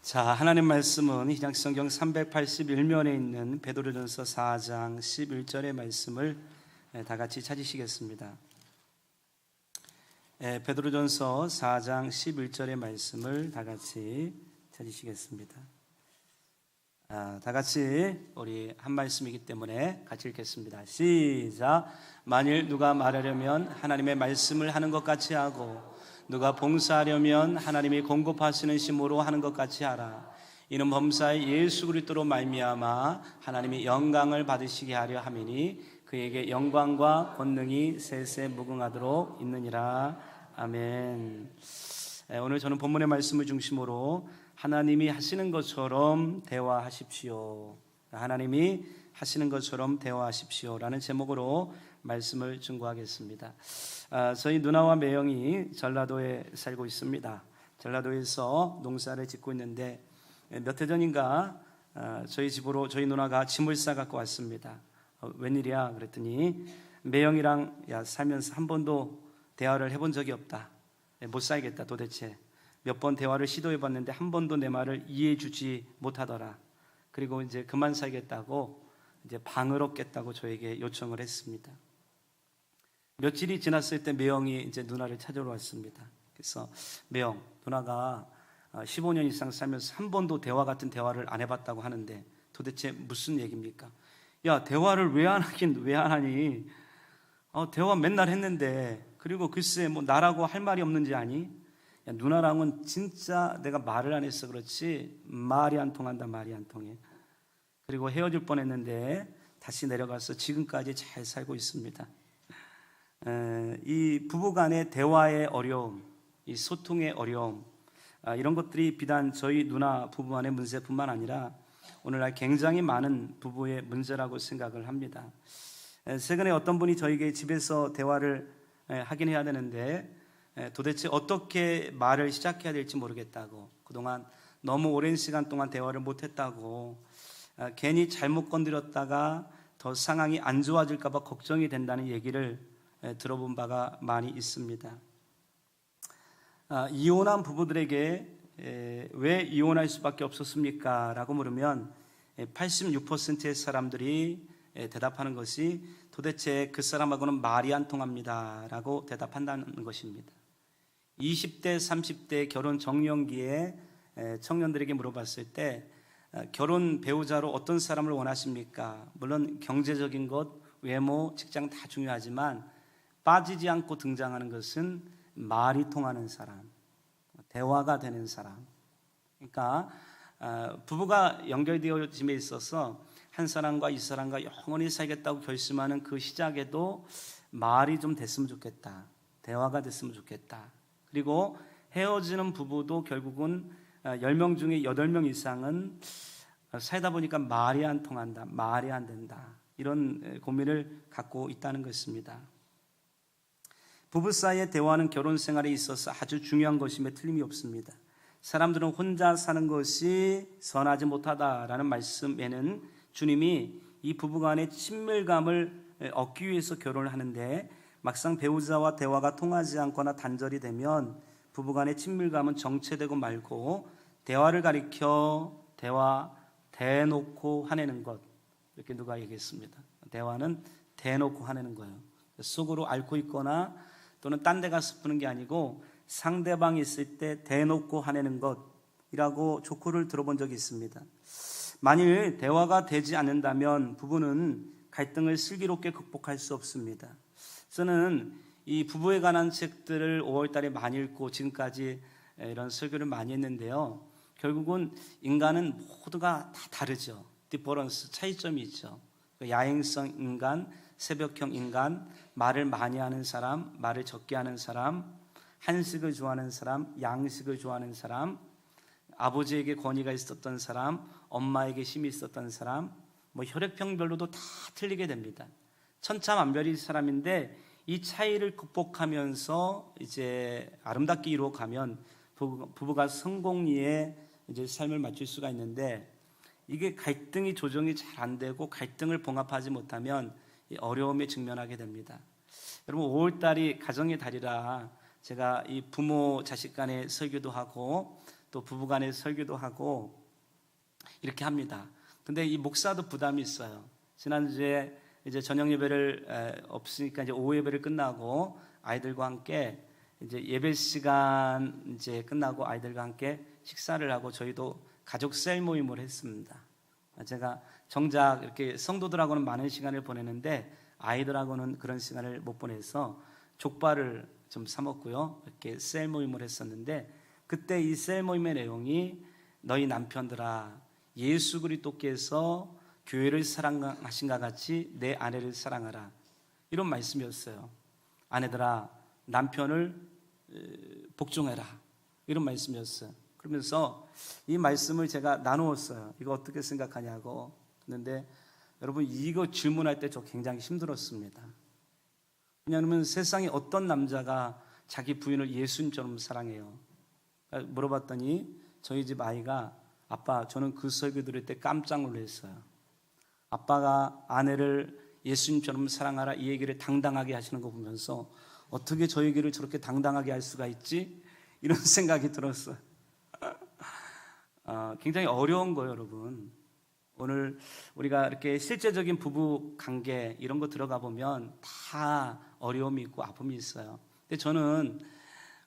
자, 하나님 말씀은 희장성경 381면에 있는 베드로전서 4장 11절의 말씀을 다 같이 찾으시겠습니다. 베드로전서 4장 11절의 말씀을 다 같이 찾으시겠습니다. 다 같이 우리 한 말씀이기 때문에 같이 읽겠습니다. 시작. 만일 누가 말하려면 하나님의 말씀을 하는 것 같이 하고 누가 봉사하려면 하나님이 공급하시는 심으로 하는 것 같이 하라. 이는 범사의 예수 그리스도로 말미암아 하나님이 영광을 받으시게 하려 함이니 그에게 영광과 권능이 세세 무궁하도록 있느니라. 아멘. 오늘 저는 본문의 말씀을 중심으로 하나님이 하시는 것처럼 대화하십시오. 하나님이 하시는 것처럼 대화하십시오 라는 제목으로 말씀을 증거하겠습니다. 저희 누나와 매형이 전라도에 살고 있습니다. 전라도에서 농사를 짓고 있는데 몇 해 전인가 저희 집으로 저희 누나가 짐을 싸갖고 왔습니다. 웬일이야 그랬더니 매형이랑 살면서 한 번도 대화를 해본 적이 없다. 못 살겠다. 도대체 몇 번 대화를 시도해봤는데 한 번도 내 말을 이해해주지 못하더라. 그리고 이제 그만 살겠다고 이제 방을 얻겠다고 저에게 요청을 했습니다. 며칠이 지났을 때 매형이 이제 누나를 찾아러 왔습니다. 그래서 매형, 누나가 15년 이상 살면서 한 번도 대화 같은 대화를 안 해봤다고 하는데 도대체 무슨 얘기입니까? 야, 대화를 왜 안 하니? 대화 맨날 했는데 그리고 글쎄 뭐 나라고 할 말이 없는지 아니? 야, 누나랑은 진짜 내가 말을 안 했어 그렇지 말이 안 통한다. 말이 안 통해. 그리고 헤어질 뻔했는데 다시 내려가서 지금까지 잘 살고 있습니다. 이 부부간의 대화의 어려움, 이 소통의 어려움, 이런 것들이 비단 저희 누나 부부간의 문제뿐만 아니라 오늘날 굉장히 많은 부부의 문제라고 생각을 합니다. 최근에 어떤 분이 저에게 집에서 대화를 하긴 해야 되는데 도대체 어떻게 말을 시작해야 될지 모르겠다고, 그동안 너무 오랜 시간 동안 대화를 못했다고, 괜히 잘못 건드렸다가 더 상황이 안 좋아질까 봐 걱정이 된다는 얘기를 들어본 바가 많이 있습니다. 이혼한 부부들에게 왜 이혼할 수밖에 없었습니까? 라고 물으면 86%의 사람들이 대답하는 것이 도대체 그 사람하고는 말이 안 통합니다 라고 대답한다는 것입니다. 20대, 30대 결혼 정년기에 청년들에게 물어봤을 때 결혼 배우자로 어떤 사람을 원하십니까? 물론 경제적인 것, 외모, 직장 다 중요하지만 빠지지 않고 등장하는 것은 말이 통하는 사람, 대화가 되는 사람. 그러니까 부부가 연결되어짐에 있어서 한 사람과 이 사람과 영원히 살겠다고 결심하는 그 시작에도 말이 좀 됐으면 좋겠다. 대화가 됐으면 좋겠다. 그리고 헤어지는 부부도 결국은 10명 중에 8명 이상은 살다 보니까 말이 안 통한다. 말이 안 된다. 이런 고민을 갖고 있다는 것입니다. 부부 사이의 대화는 결혼 생활에 있어서 아주 중요한 것임에 틀림이 없습니다. 사람들은 혼자 사는 것이 선하지 못하다라는 말씀에는 주님이 이 부부간의 친밀감을 얻기 위해서 결혼을 하는데 막상 배우자와 대화가 통하지 않거나 단절이 되면 부부간의 친밀감은 정체되고 말고 대화를 가리켜 대놓고 화내는 것, 이렇게 누가 얘기했습니다. 대화는 대놓고 화내는 거예요. 속으로 앓고 있거나 또는 딴 데 가서 푸는 게 아니고 상대방이 있을 때 대놓고 화내는 것이라고 조코를 들어본 적이 있습니다. 만일 대화가 되지 않는다면 부부는 갈등을 슬기롭게 극복할 수 없습니다. 저는 이 부부에 관한 책들을 5월 달에 많이 읽고 지금까지 이런 설교를 많이 했는데요. 결국은 인간은 모두가 다 다르죠. 디퍼런스, 차이점이 있죠. 야행성 인간, 새벽형 인간, 말을 많이 하는 사람, 말을 적게 하는 사람, 한식을 좋아하는 사람, 양식을 좋아하는 사람, 아버지에게 권위가 있었던 사람, 엄마에게 힘이 있었던 사람, 혈액형별로도 다 틀리게 됩니다. 천차만별인 사람인데 이 차이를 극복하면서 이제 아름답게 이루어가면 부부가 성공리에 이제 삶을 맞출 수가 있는데, 이게 갈등이 조정이 잘 안 되고 갈등을 봉합하지 못하면 어려움에 직면하게 됩니다. 여러분, 5월달이 가정의 달이라 제가 이 부모 자식 간의 설교도 하고 또 부부간에 설교도 하고 이렇게 합니다. 근데 이 목사도 부담이 있어요. 지난주에 이제 저녁 예배를 없으니까 이제 오후 예배를 끝나고 아이들과 함께 이제 예배 시간 이제 끝나고 아이들과 함께 식사를 하고 저희도 가족 셀 모임을 했습니다. 제가 정작 이렇게 성도들하고는 많은 시간을 보내는데 아이들하고는 그런 시간을 못 보내서 족발을 좀 사 먹고요. 이렇게 셀 모임을 했었는데 그때 이 셀 모임의 내용이 너희 남편들아 예수 그리스도께서 교회를 사랑하신가 같이 내 아내를 사랑하라 이런 말씀이었어요. 아내들아 남편을 복종해라 이런 말씀이었어요. 그러면서 이 말씀을 제가 나누었어요. 이거 어떻게 생각하냐고. 그런데 여러분 이거 질문할 때 저 굉장히 힘들었습니다. 왜냐하면 세상에 어떤 남자가 자기 부인을 예수님처럼 사랑해요. 물어봤더니 저희 집 아이가 아빠 저는 그 설교 들을 때 깜짝 놀랐어요. 아빠가 아내를 예수님처럼 사랑하라 이 얘기를 당당하게 하시는 거 보면서 어떻게 저 얘기를 저렇게 당당하게 할 수가 있지? 이런 생각이 들었어요. 굉장히 어려운 거예요, 여러분. 오늘 우리가 이렇게 실제적인 부부 관계 이런 거 들어가 보면 다 어려움이 있고 아픔이 있어요. 근데 저는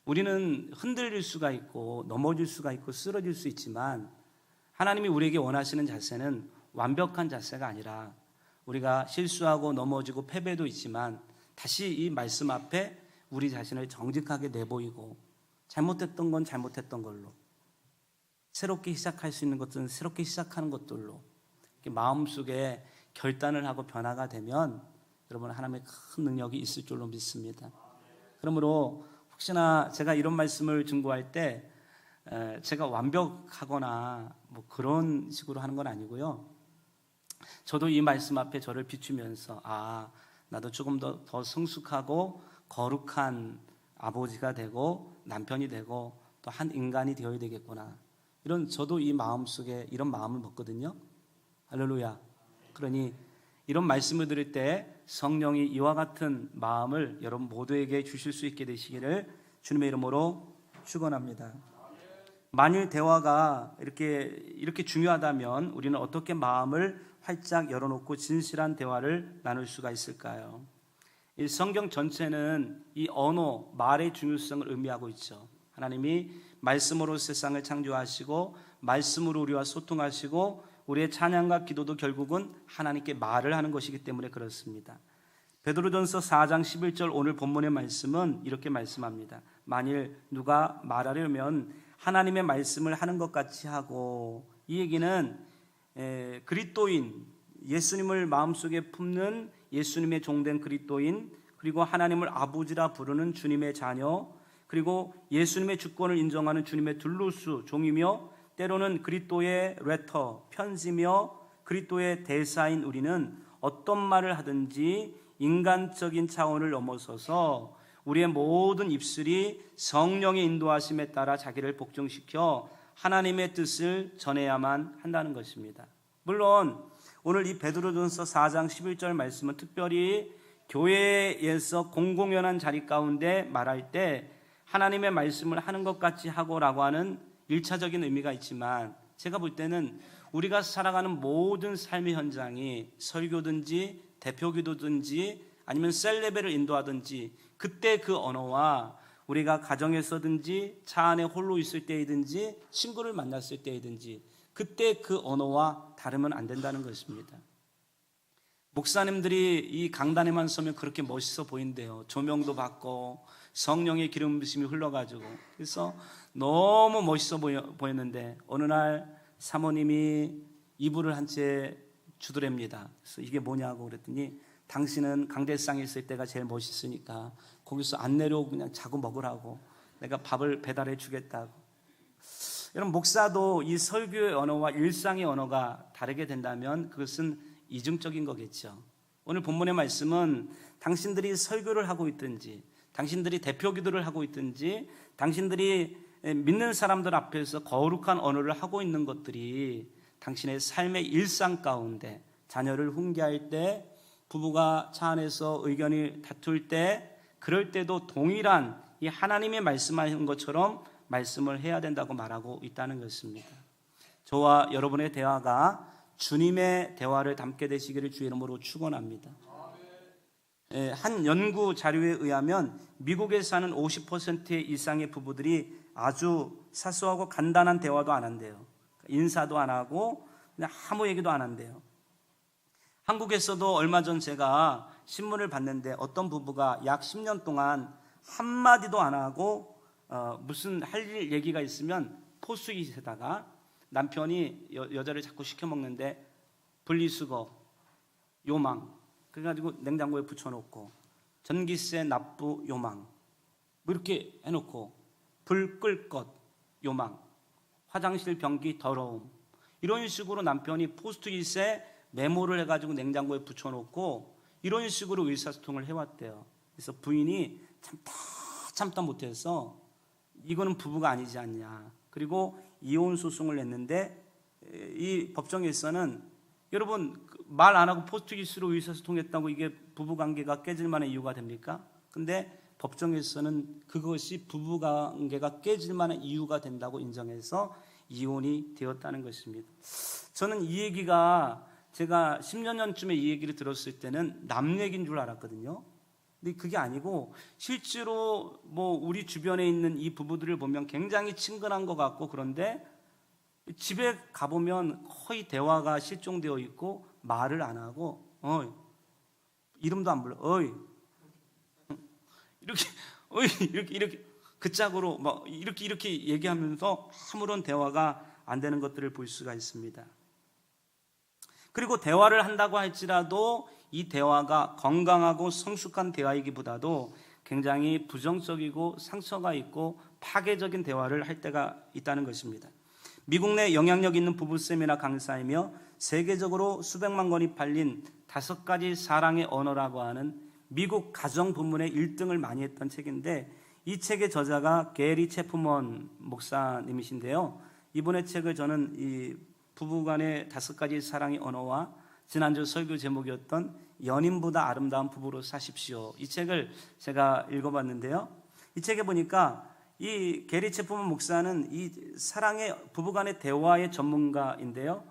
우리는 흔들릴 수가 있고 넘어질 수가 있고 쓰러질 수 있지만 하나님이 우리에게 원하시는 자세는 완벽한 자세가 아니라 우리가 실수하고 넘어지고 패배도 있지만 다시 이 말씀 앞에 우리 자신을 정직하게 내보이고 잘못했던 건 잘못했던 걸로 새롭게 시작할 수 있는 것들은 새롭게 시작하는 것들로 마음속에 결단을 하고 변화가 되면 여러분 하나님의 큰 능력이 있을 줄로 믿습니다. 그러므로 혹시나 제가 이런 말씀을 증거할 때 제가 완벽하거나 뭐 그런 식으로 하는 건 아니고요. 저도 이 말씀 앞에 저를 비추면서 나도 조금 더 성숙하고 거룩한 아버지가 되고 남편이 되고 또 한 인간이 되어야 되겠구나. 저도 이 마음속에 이런 마음을 먹거든요. 할렐루야. 그러니 이런 말씀을 들을 때 성령이 이와 같은 마음을 여러분 모두에게 주실 수 있게 되시기를 주님의 이름으로 축원합니다. 만일 대화가 이렇게 중요하다면 우리는 어떻게 마음을 활짝 열어놓고 진실한 대화를 나눌 수가 있을까요? 이 성경 전체는 이 언어, 말의 중요성을 의미하고 있죠. 하나님이 말씀으로 세상을 창조하시고 말씀으로 우리와 소통하시고 우리의 찬양과 기도도 결국은 하나님께 말을 하는 것이기 때문에 그렇습니다. 베드로전서 4장 11절 오늘 본문의 말씀은 이렇게 말씀합니다. 만일 누가 말하려면 하나님의 말씀을 하는 것 같이 하고, 이 얘기는 그리스도인, 예수님을 마음속에 품는 예수님의 종된 그리스도인, 그리고 하나님을 아버지라 부르는 주님의 자녀, 그리고 예수님의 주권을 인정하는 주님의 둘로스 종이며 때로는 그리스도의 레터, 편지며 그리스도의 대사인 우리는 어떤 말을 하든지 인간적인 차원을 넘어서서 우리의 모든 입술이 성령의 인도하심에 따라 자기를 복종시켜 하나님의 뜻을 전해야만 한다는 것입니다. 물론 오늘 이 베드로전서 4장 11절 말씀은 특별히 교회에서 공공연한 자리 가운데 말할 때 하나님의 말씀을 하는 것 같이 하고라고 하는 1차적인 의미가 있지만 제가 볼 때는 우리가 살아가는 모든 삶의 현장이 설교든지 대표기도든지 아니면 셀레베를 인도하든지 그때 그 언어와 우리가 가정에서든지 차 안에 홀로 있을 때이든지 친구를 만났을 때이든지 그때 그 언어와 다르면 안 된다는 것입니다. 목사님들이 이 강단에만 서면 그렇게 멋있어 보인대요. 조명도 받고 성령의 기름 부심이 흘러가지고 그래서 너무 멋있어 보였는데 어느 날 사모님이 이불을 한 채 주더랍니다. 그래서 이게 뭐냐고 그랬더니 당신은 강대상에 있을 때가 제일 멋있으니까 거기서 안 내려오고 그냥 자고 먹으라고 내가 밥을 배달해 주겠다고. 여러분 목사도 이 설교의 언어와 일상의 언어가 다르게 된다면 그것은 이중적인 거겠죠. 오늘 본문의 말씀은 당신들이 설교를 하고 있든지 당신들이 대표 기도를 하고 있든지 당신들이 믿는 사람들 앞에서 거룩한 언어를 하고 있는 것들이 당신의 삶의 일상 가운데 자녀를 훈계할 때 부부가 차 안에서 의견이 다툴 때 그럴 때도 동일한 이 하나님의 말씀하신 것처럼 말씀을 해야 된다고 말하고 있다는 것입니다. 저와 여러분의 대화가 주님의 대화를 담게 되시기를 주의 이름으로 축원합니다. 한 연구 자료에 의하면 미국에 사는 50% 이상의 부부들이 아주 사소하고 간단한 대화도 안 한대요. 인사도 안 하고 그냥 아무 얘기도 안 한대요. 한국에서도 얼마 전 제가 신문을 봤는데 어떤 부부가 약 10년 동안 한마디도 안 하고 무슨 할 일 얘기가 있으면 포스트잇에다가 남편이 여자를 자꾸 시켜먹는데 분리수거, 요망 그래가지고 냉장고에 붙여놓고 전기세 납부 요망 뭐 이렇게 해놓고 불 끌 것 요망 화장실 변기 더러움 이런 식으로 남편이 포스트잇에 메모를 해가지고 냉장고에 붙여놓고 이런 식으로 의사소통을 해왔대요. 그래서 부인이 참다 못해서 이거는 부부가 아니지 않냐. 그리고 이혼 소송을 냈는데 이 법정에서는 여러분 말 안 하고 포스트잇으로 의사소통했다고 이게 부부관계가 깨질 만한 이유가 됩니까? 근데 법정에서는 그것이 부부관계가 깨질 만한 이유가 된다고 인정해서 이혼이 되었다는 것입니다. 저는 이 얘기가 제가 10년 전쯤에 이 얘기를 들었을 때는 남 얘기인 줄 알았거든요. 근데 그게 아니고 실제로 뭐 우리 주변에 있는 이 부부들을 보면 굉장히 친근한 것 같고 그런데 집에 가보면 거의 대화가 실종되어 있고 말을 안 하고 이름도 안 불러 이렇게 그 짝으로 뭐 이렇게 얘기하면서 아무런 대화가 안 되는 것들을 볼 수가 있습니다. 그리고 대화를 한다고 할지라도 이 대화가 건강하고 성숙한 대화이기보다도 굉장히 부정적이고 상처가 있고 파괴적인 대화를 할 때가 있다는 것입니다. 미국 내 영향력 있는 부부 세미나 강사이며 세계적으로 수백만 권이 팔린 5가지 사랑의 언어라고 하는 미국 가정 부문의 1등을 많이 했던 책인데 이 책의 저자가 게리 체프먼 목사님이신데요. 이분의 책을 저는 이 부부간의 5가지 사랑의 언어와 지난주 설교 제목이었던 연인보다 아름다운 부부로 사십시오. 이 책을 제가 읽어봤는데요. 이 책에 보니까 이 게리 체프먼 목사는 이 사랑의 부부간의 대화의 전문가인데요.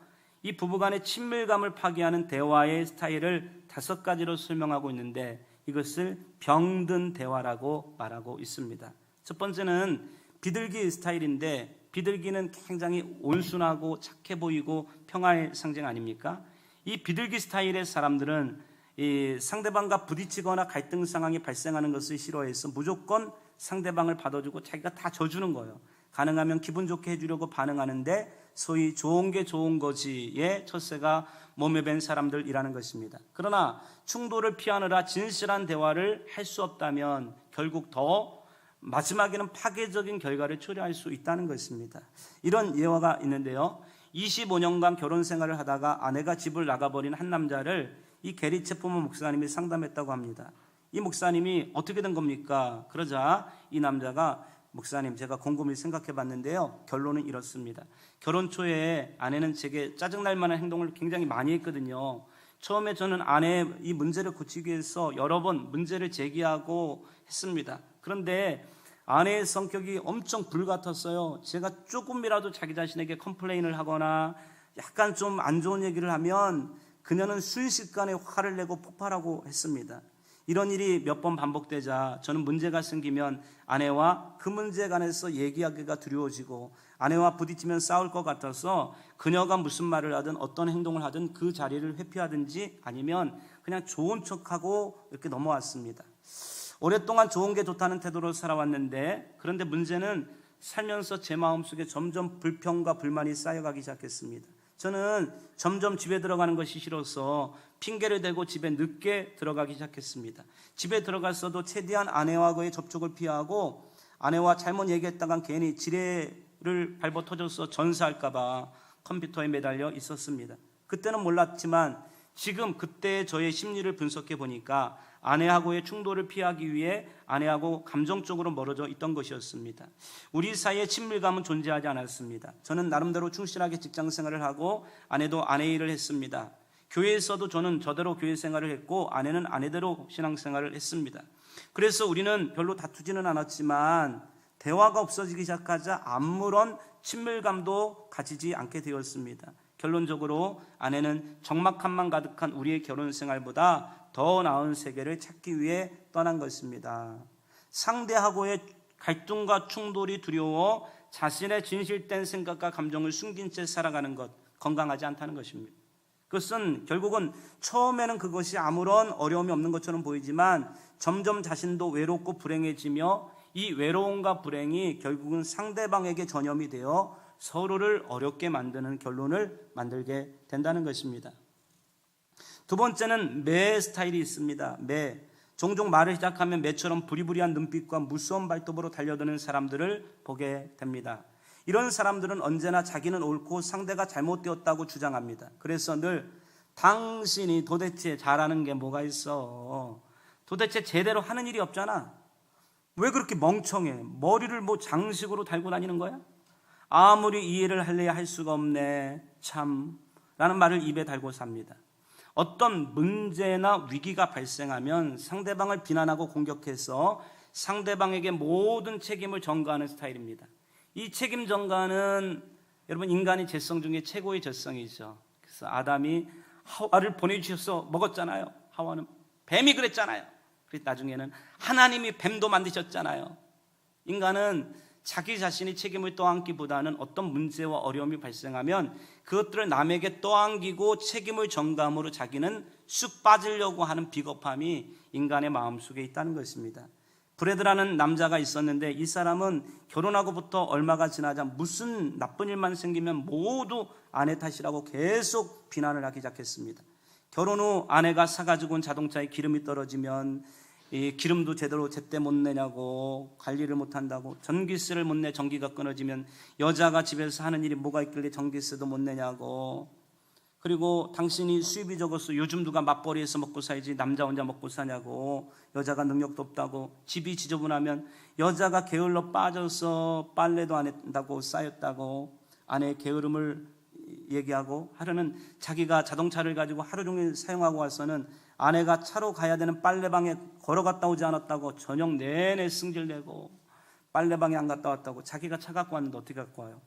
이 부부간의 친밀감을 파괴하는 대화의 스타일을 5가지로 설명하고 있는데 이것을 병든 대화라고 말하고 있습니다. 첫 번째는 비둘기 스타일인데 비둘기는 굉장히 온순하고 착해 보이고 평화의 상징 아닙니까? 이 비둘기 스타일의 사람들은 이 상대방과 부딪히거나 갈등 상황이 발생하는 것을 싫어해서 무조건 상대방을 받아주고 자기가 다 져주는 거예요. 가능하면 기분 좋게 해주려고 반응하는데 소위 좋은 게 좋은 거지의 첫세가 몸에 밴 사람들이라는 것입니다. 그러나 충돌을 피하느라 진실한 대화를 할 수 없다면 결국 더 마지막에는 파괴적인 결과를 초래할 수 있다는 것입니다. 이런 예화가 있는데요. 25년간 결혼 생활을 하다가 아내가 집을 나가버린 한 남자를 이 게리 체프먼 목사님이 상담했다고 합니다. 이 목사님이 어떻게 된 겁니까? 그러자 이 남자가 목사님 제가 곰곰이 생각해 봤는데요. 결론은 이렇습니다. 결혼 초에 아내는 제게 짜증날 만한 행동을 굉장히 많이 했거든요. 처음에 저는 아내의 이 문제를 고치기 위해서 여러 번 문제를 제기하고 했습니다. 그런데 아내의 성격이 엄청 불같았어요. 제가 조금이라도 자기 자신에게 컴플레인을 하거나 약간 좀 안 좋은 얘기를 하면 그녀는 순식간에 화를 내고 폭발하고 했습니다. 이런 일이 몇 번 반복되자 저는 문제가 생기면 아내와 그 문제에 관해서 얘기하기가 두려워지고 아내와 부딪히면 싸울 것 같아서 그녀가 무슨 말을 하든 어떤 행동을 하든 그 자리를 회피하든지 아니면 그냥 좋은 척하고 이렇게 넘어왔습니다. 오랫동안 좋은 게 좋다는 태도로 살아왔는데 그런데 문제는 살면서 제 마음속에 점점 불평과 불만이 쌓여가기 시작했습니다. 저는 점점 집에 들어가는 것이 싫어서 핑계를 대고 집에 늦게 들어가기 시작했습니다. 집에 들어갔어도 최대한 아내와의 접촉을 피하고 아내와 잘못 얘기했다간 괜히 지뢰를 밟아 터져서 전사할까 봐 컴퓨터에 매달려 있었습니다. 그때는 몰랐지만 지금 그때의 저의 심리를 분석해 보니까 아내하고의 충돌을 피하기 위해 아내하고 감정적으로 멀어져 있던 것이었습니다. 우리 사이에 친밀감은 존재하지 않았습니다. 저는 나름대로 충실하게 직장생활을 하고 아내도 아내 일을 했습니다. 교회에서도 저는 저대로 교회 생활을 했고 아내는 아내대로 신앙생활을 했습니다. 그래서 우리는 별로 다투지는 않았지만 대화가 없어지기 시작하자 아무런 친밀감도 가지지 않게 되었습니다. 결론적으로 아내는 적막함만 가득한 우리의 결혼 생활보다 더 나은 세계를 찾기 위해 떠난 것입니다. 상대하고의 갈등과 충돌이 두려워 자신의 진실된 생각과 감정을 숨긴 채 살아가는 것, 건강하지 않다는 것입니다. 그것은 결국은 처음에는 그것이 아무런 어려움이 없는 것처럼 보이지만 점점 자신도 외롭고 불행해지며 이 외로움과 불행이 결국은 상대방에게 전염이 되어 서로를 어렵게 만드는 결론을 만들게 된다는 것입니다. 두 번째는 매 스타일이 있습니다. 매. 종종 말을 시작하면 매처럼 부리부리한 눈빛과 무서운 발톱으로 달려드는 사람들을 보게 됩니다. 이런 사람들은 언제나 자기는 옳고 상대가 잘못되었다고 주장합니다. 그래서 늘 당신이 도대체 잘하는 게 뭐가 있어? 도대체 제대로 하는 일이 없잖아. 왜 그렇게 멍청해? 머리를 뭐 장식으로 달고 다니는 거야? 아무리 이해를 할래야 할 수가 없네. 참. 라는 말을 입에 달고 삽니다. 어떤 문제나 위기가 발생하면 상대방을 비난하고 공격해서 상대방에게 모든 책임을 전가하는 스타일입니다. 이 책임 전가는 여러분 인간의 죄성 중에 최고의 죄성이죠. 그래서 아담이 하와를 보내주셔서 먹었잖아요. 하와는 뱀이 그랬잖아요. 그래서 나중에는 하나님이 뱀도 만드셨잖아요. 인간은 자기 자신이 책임을 떠안기보다는 어떤 문제와 어려움이 발생하면 그것들을 남에게 떠안기고 책임을 전가함으로 자기는 쑥 빠지려고 하는 비겁함이 인간의 마음속에 있다는 것입니다. 브래드라는 남자가 있었는데 이 사람은 결혼하고부터 얼마가 지나자 무슨 나쁜 일만 생기면 모두 아내 탓이라고 계속 비난을 하기 시작했습니다. 결혼 후 아내가 사가지고 온 자동차에 기름이 떨어지면 이 기름도 제때 못 내냐고, 관리를 못한다고, 전기세를 못 내 전기가 끊어지면 여자가 집에서 하는 일이 뭐가 있길래 전기세도 못 내냐고, 그리고 당신이 수입이 적어서 요즘 누가 맞벌이해서 먹고 살지 남자 혼자 먹고 사냐고, 여자가 능력도 없다고, 집이 지저분하면 여자가 게을러 빠져서 빨래도 안 한다고 쌓였다고 아내의 게으름을 얘기하고, 하루는 자기가 자동차를 가지고 하루 종일 사용하고 와서는 아내가 차로 가야 되는 빨래방에 걸어갔다 오지 않았다고 저녁 내내 승질내고, 빨래방에 안 갔다 왔다고, 자기가 차 갖고 왔는데 어떻게 갖고 와요?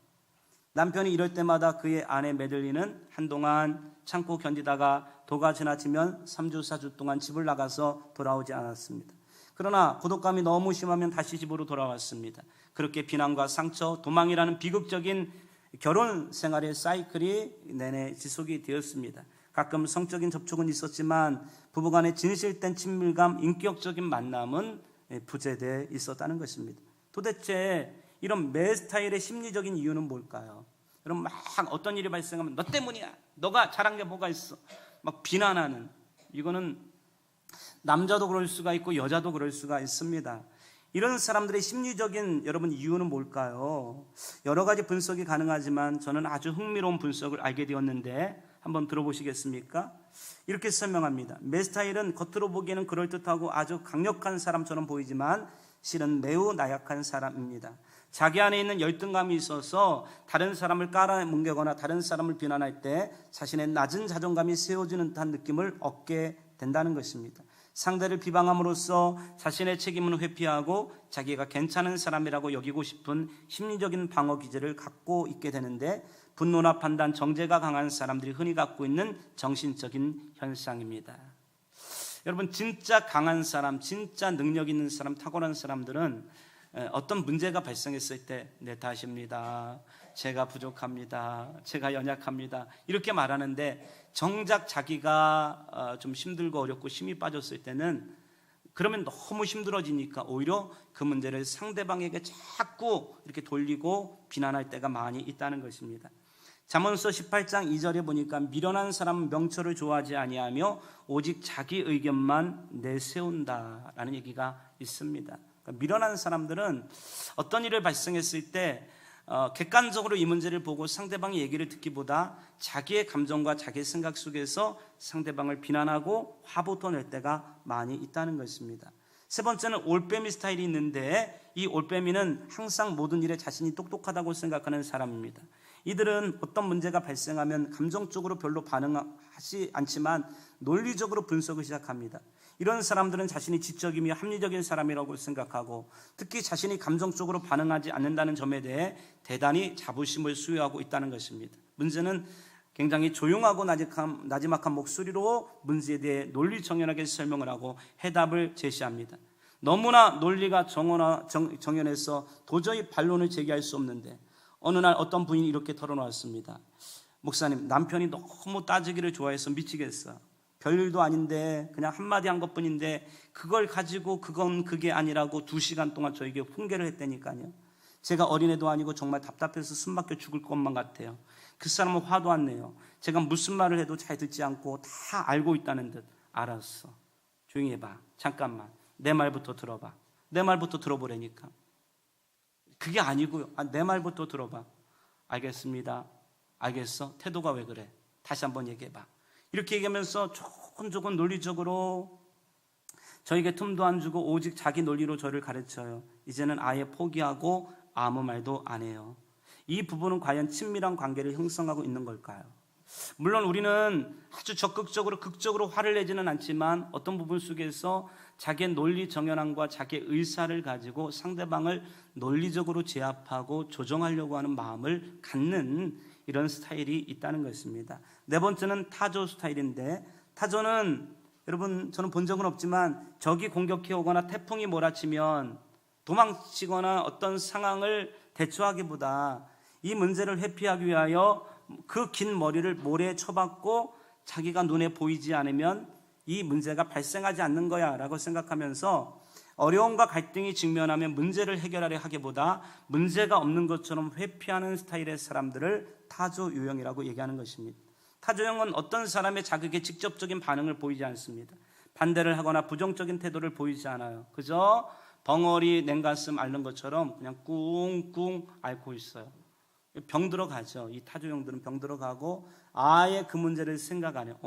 남편이 이럴 때마다 그의 아내 메들리는 한동안 참고 견디다가 도가 지나치면 3주 4주 동안 집을 나가서 돌아오지 않았습니다. 그러나 고독감이 너무 심하면 다시 집으로 돌아왔습니다. 그렇게 비난과 상처, 도망이라는 비극적인 결혼 생활의 사이클이 내내 지속이 되었습니다. 가끔 성적인 접촉은 있었지만 부부간의 진실된 친밀감, 인격적인 만남은 부재되어 있었다는 것입니다. 도대체 이런 매 스타일의 심리적인 이유는 뭘까요? 여러분, 막 어떤 일이 발생하면 너 때문이야, 너가 잘한 게 뭐가 있어, 막 비난하는, 이거는 남자도 그럴 수가 있고 여자도 그럴 수가 있습니다. 이런 사람들의 심리적인 여러분 이유는 뭘까요? 여러 가지 분석이 가능하지만 저는 아주 흥미로운 분석을 알게 되었는데 한번 들어보시겠습니까? 이렇게 설명합니다. 매 스타일은 겉으로 보기에는 그럴듯하고 아주 강력한 사람처럼 보이지만 실은 매우 나약한 사람입니다. 자기 안에 있는 열등감이 있어서 다른 사람을 깔아뭉개거나 다른 사람을 비난할 때 자신의 낮은 자존감이 세워지는 듯한 느낌을 얻게 된다는 것입니다. 상대를 비방함으로써 자신의 책임은 회피하고 자기가 괜찮은 사람이라고 여기고 싶은 심리적인 방어 기제를 갖고 있게 되는데, 분노나 판단, 정죄가 강한 사람들이 흔히 갖고 있는 정신적인 현상입니다. 여러분, 진짜 강한 사람, 진짜 능력 있는 사람, 탁월한 사람들은 어떤 문제가 발생했을 때 내 탓입니다, 제가 부족합니다, 제가 연약합니다 이렇게 말하는데, 정작 자기가 좀 힘들고 어렵고 힘이 빠졌을 때는 그러면 너무 힘들어지니까 오히려 그 문제를 상대방에게 자꾸 이렇게 돌리고 비난할 때가 많이 있다는 것입니다. 잠언서 18장 2절에 보니까 미련한 사람은 명철을 좋아하지 아니하며 오직 자기 의견만 내세운다라는 얘기가 있습니다. 그러니까 미련한 사람들은 어떤 일을 발생했을 때 객관적으로 이 문제를 보고 상대방의 얘기를 듣기보다 자기의 감정과 자기의 생각 속에서 상대방을 비난하고 화부터 낼 때가 많이 있다는 것입니다. 세 번째는 올빼미 스타일이 있는데, 이 올빼미는 항상 모든 일에 자신이 똑똑하다고 생각하는 사람입니다. 이들은 어떤 문제가 발생하면 감정적으로 별로 반응하지 않지만 논리적으로 분석을 시작합니다. 이런 사람들은 자신이 지적이며 합리적인 사람이라고 생각하고 특히 자신이 감정적으로 반응하지 않는다는 점에 대해 대단히 자부심을 수여하고 있다는 것입니다. 문제는 굉장히 조용하고 나지막한 목소리로 문제에 대해 논리정연하게 설명을 하고 해답을 제시합니다. 너무나 논리가 정연해서 도저히 반론을 제기할 수 없는데 어느 날 어떤 부인이 이렇게 털어놓았습니다. 목사님, 남편이 너무 따지기를 좋아해서 미치겠어. 별일도 아닌데 그냥 한마디 한 것뿐인데 그걸 가지고 그건 그게 아니라고 2시간 동안 저에게 훈계를 했다니까요. 제가 어린애도 아니고 정말 답답해서 숨막혀 죽을 것만 같아요. 그 사람은 화도 안 내요. 제가 무슨 말을 해도 잘 듣지 않고 다 알고 있다는 듯. 알았어, 조용히 해봐. 잠깐만 내 말부터 들어봐. 내 말부터 들어보라니까. 그게 아니고요. 내 말부터 들어봐. 알겠습니다. 알겠어? 태도가 왜 그래? 다시 한번 얘기해봐. 이렇게 얘기하면서 조금 논리적으로 저에게 틈도 안 주고 오직 자기 논리로 저를 가르쳐요. 이제는 아예 포기하고 아무 말도 안 해요. 이 부분은 과연 친밀한 관계를 형성하고 있는 걸까요? 물론 우리는 아주 적극적으로 극적으로 화를 내지는 않지만 어떤 부분 속에서 자기의 논리 정연함과 자기의 의사를 가지고 상대방을 논리적으로 제압하고 조정하려고 하는 마음을 갖는 이런 스타일이 있다는 것입니다. 네 번째는 타조 스타일인데, 타조는 여러분 저는 본 적은 없지만 적이 공격해 오거나 태풍이 몰아치면 도망치거나 어떤 상황을 대처하기보다 이 문제를 회피하기 위하여 그 긴 머리를 모래에 쳐박고 자기가 눈에 보이지 않으면 이 문제가 발생하지 않는 거야 라고 생각하면서 어려움과 갈등이 직면하면 문제를 해결하려 하기보다 문제가 없는 것처럼 회피하는 스타일의 사람들을 타조 유형이라고 얘기하는 것입니다. 타조 유형은 어떤 사람의 자극에 직접적인 반응을 보이지 않습니다. 반대를 하거나 부정적인 태도를 보이지 않아요. 그저 벙어리 냉가슴 앓는 것처럼 그냥 꿍꿍 앓고 있어요. 병 들어가죠. 이 타조 유형들은 병 들어가고 아예 그 문제를 생각 안 해요.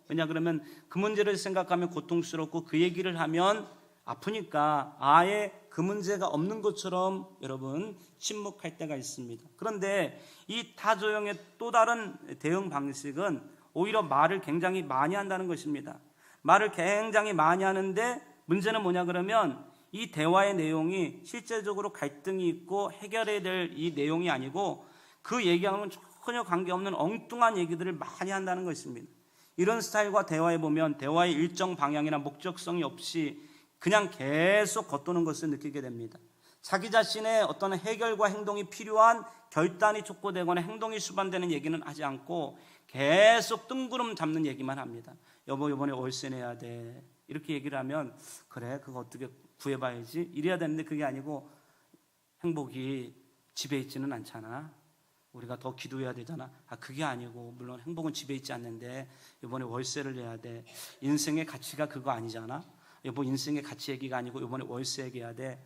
왜냐 그러면 그 문제를 생각하면 고통스럽고 그 얘기를 하면 아프니까 아예 그 문제가 없는 것처럼 여러분 침묵할 때가 있습니다. 그런데 이 타조형의 또 다른 대응 방식은 오히려 말을 굉장히 많이 한다는 것입니다. 말을 굉장히 많이 하는데 문제는 뭐냐 그러면 이 대화의 내용이 실제적으로 갈등이 있고 해결해야 될 이 내용이 아니고 그 얘기하고는 전혀 관계없는 엉뚱한 얘기들을 많이 한다는 것입니다. 이런 스타일과 대화해보면 대화의 일정 방향이나 목적성이 없이 그냥 계속 겉도는 것을 느끼게 됩니다. 자기 자신의 어떤 해결과 행동이 필요한 결단이 촉구되거나 행동이 수반되는 얘기는 하지 않고 계속 뜬구름 잡는 얘기만 합니다. 여보 이번에 월세 내야 돼. 이렇게 얘기를 하면 그래 그거 어떻게 구해봐야지 이래야 되는데 그게 아니고 행복이 집에 있지는 않잖아. 우리가 더 기도해야 되잖아. 그게 아니고 물론 행복은 집에 있지 않는데 이번에 월세를 내야 돼. 인생의 가치가 그거 아니잖아. 여보 인생의 가치 얘기가 아니고 이번에 월세 얘기해야 돼.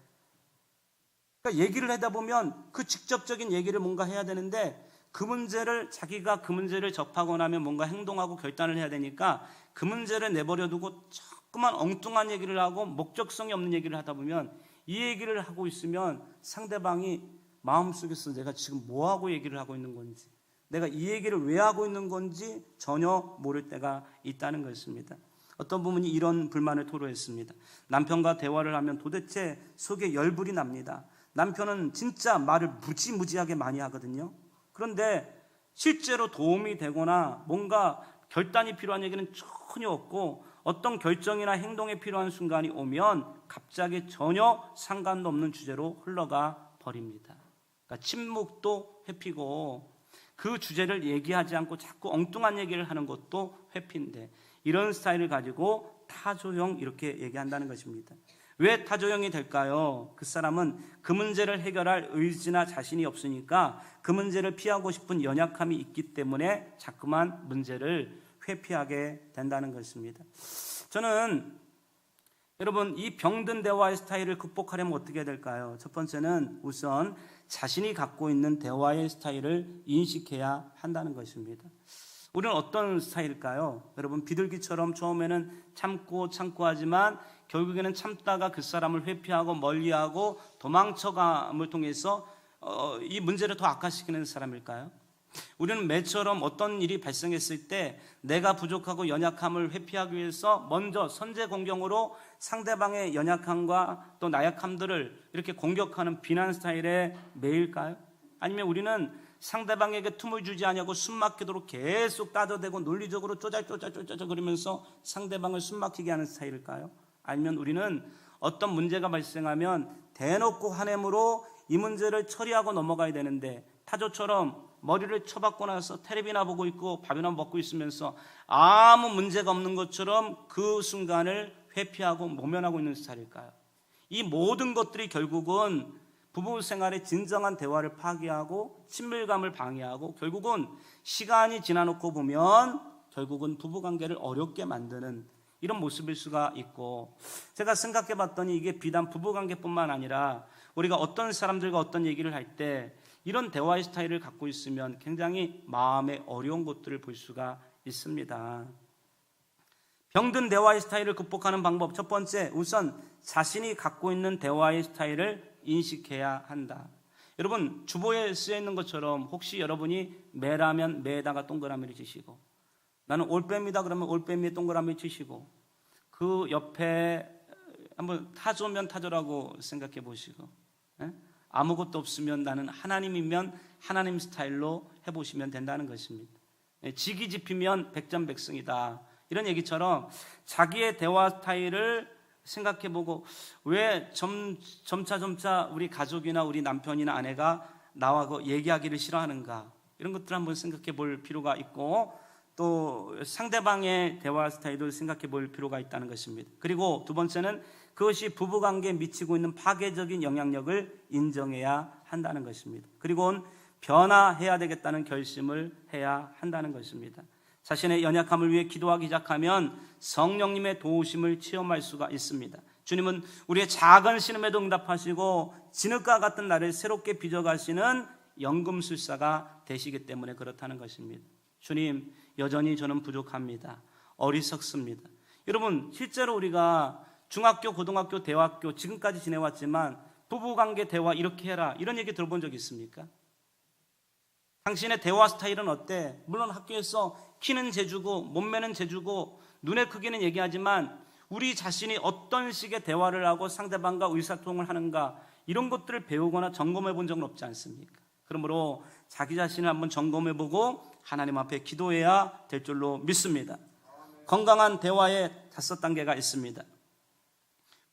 그러니까 얘기를 하다 보면 그 직접적인 얘기를 뭔가 해야 되는데 그 문제를 자기가 그 문제를 접하고 나면 뭔가 행동하고 결단을 해야 되니까 그 문제를 내버려 두고 자꾸만 엉뚱한 얘기를 하고 목적성이 없는 얘기를 하다 보면 이 얘기를 하고 있으면 상대방이 마음속에서 내가 지금 뭐하고 얘기를 하고 있는 건지 내가 이 얘기를 왜 하고 있는 건지 전혀 모를 때가 있다는 것입니다. 어떤 부분이 이런 불만을 토로했습니다. 남편과 대화를 하면 도대체 속에 열불이 납니다. 남편은 진짜 말을 무지무지하게 많이 하거든요. 그런데 실제로 도움이 되거나 뭔가 결단이 필요한 얘기는 전혀 없고 어떤 결정이나 행동이 필요한 순간이 오면 갑자기 전혀 상관도 없는 주제로 흘러가 버립니다. 그러니까 침묵도 회피고 그 주제를 얘기하지 않고 자꾸 엉뚱한 얘기를 하는 것도 회피인데 이런 스타일을 가지고 타조형 이렇게 얘기한다는 것입니다. 왜 타조형이 될까요? 그 사람은 그 문제를 해결할 의지나 자신이 없으니까 그 문제를 피하고 싶은 연약함이 있기 때문에 자꾸만 문제를 회피하게 된다는 것입니다. 저는 여러분 이 병든 대화의 스타일을 극복하려면 어떻게 해야 될까요? 첫 번째는 우선 자신이 갖고 있는 대화의 스타일을 인식해야 한다는 것입니다. 우리는 어떤 스타일일까요? 여러분 비둘기처럼 처음에는 참고 하지만 결국에는 참다가 그 사람을 회피하고 멀리하고 도망쳐감을 통해서 이 문제를 더 악화시키는 사람일까요? 우리는 매처럼 어떤 일이 발생했을 때 내가 부족하고 연약함을 회피하기 위해서 먼저 선제 공격으로 상대방의 연약함과 또 나약함들을 이렇게 공격하는 비난 스타일의 매일까요? 아니면 우리는 상대방에게 틈을 주지 않냐고 숨막히도록 계속 따져대고 논리적으로 쪼잘쪼잘쪼잘 그러면서 상대방을 숨막히게 하는 스타일일까요? 아니면 우리는 어떤 문제가 발생하면 대놓고 화냄으로 이 문제를 처리하고 넘어가야 되는데 타조처럼 머리를 쳐박고 나서 텔레비나 보고 있고 밥이나 먹고 있으면서 아무 문제가 없는 것처럼 그 순간을 회피하고 모면하고 있는 스타일일까요? 이 모든 것들이 결국은 부부 생활의 진정한 대화를 파괴하고 친밀감을 방해하고 결국은 시간이 지나놓고 보면 결국은 부부관계를 어렵게 만드는 이런 모습일 수가 있고, 제가 생각해 봤더니 이게 비단 부부관계뿐만 아니라 우리가 어떤 사람들과 어떤 얘기를 할 때 이런 대화의 스타일을 갖고 있으면 굉장히 마음에 어려운 것들을 볼 수가 있습니다. 병든 대화의 스타일을 극복하는 방법, 첫 번째, 우선 자신이 갖고 있는 대화의 스타일을 인식해야 한다. 여러분, 주보에 쓰여 있는 것처럼 혹시 여러분이 매라면 매에다가 동그라미를 치시고 나는 올빼미다 그러면 올빼미에 동그라미 치시고 그 옆에 한번 타조면 타조라고 생각해 보시고, 아무것도 없으면 나는 하나님이면 하나님 스타일로 해보시면 된다는 것입니다. 지기지피면 백전백승이다, 이런 얘기처럼 자기의 대화 스타일을 생각해보고 왜 점차 우리 가족이나 우리 남편이나 아내가 나와 얘기하기를 싫어하는가, 이런 것들을 한번 생각해 볼 필요가 있고 또 상대방의 대화 스타일을 생각해 볼 필요가 있다는 것입니다. 그리고 두 번째는 그것이 부부관계에 미치고 있는 파괴적인 영향력을 인정해야 한다는 것입니다. 그리고 변화해야 되겠다는 결심을 해야 한다는 것입니다. 자신의 연약함을 위해 기도하기 시작하면 성령님의 도우심을 체험할 수가 있습니다. 주님은 우리의 작은 신음에도 응답하시고 진흙과 같은 나를 새롭게 빚어가시는 연금술사가 되시기 때문에 그렇다는 것입니다. 주님, 여전히 저는 부족합니다. 어리석습니다. 여러분, 실제로 우리가 중학교, 고등학교, 대학교 지금까지 지내왔지만 부부관계 대화 이렇게 해라, 이런 얘기 들어본 적 있습니까? 당신의 대화 스타일은 어때? 물론 학교에서 키는 재주고 몸매는 재주고 눈의 크기는 얘기하지만 우리 자신이 어떤 식의 대화를 하고 상대방과 의사소통을 하는가, 이런 것들을 배우거나 점검해 본 적은 없지 않습니까? 그러므로 자기 자신을 한번 점검해 보고 하나님 앞에 기도해야 될 줄로 믿습니다. 건강한 대화의 5단계가 있습니다.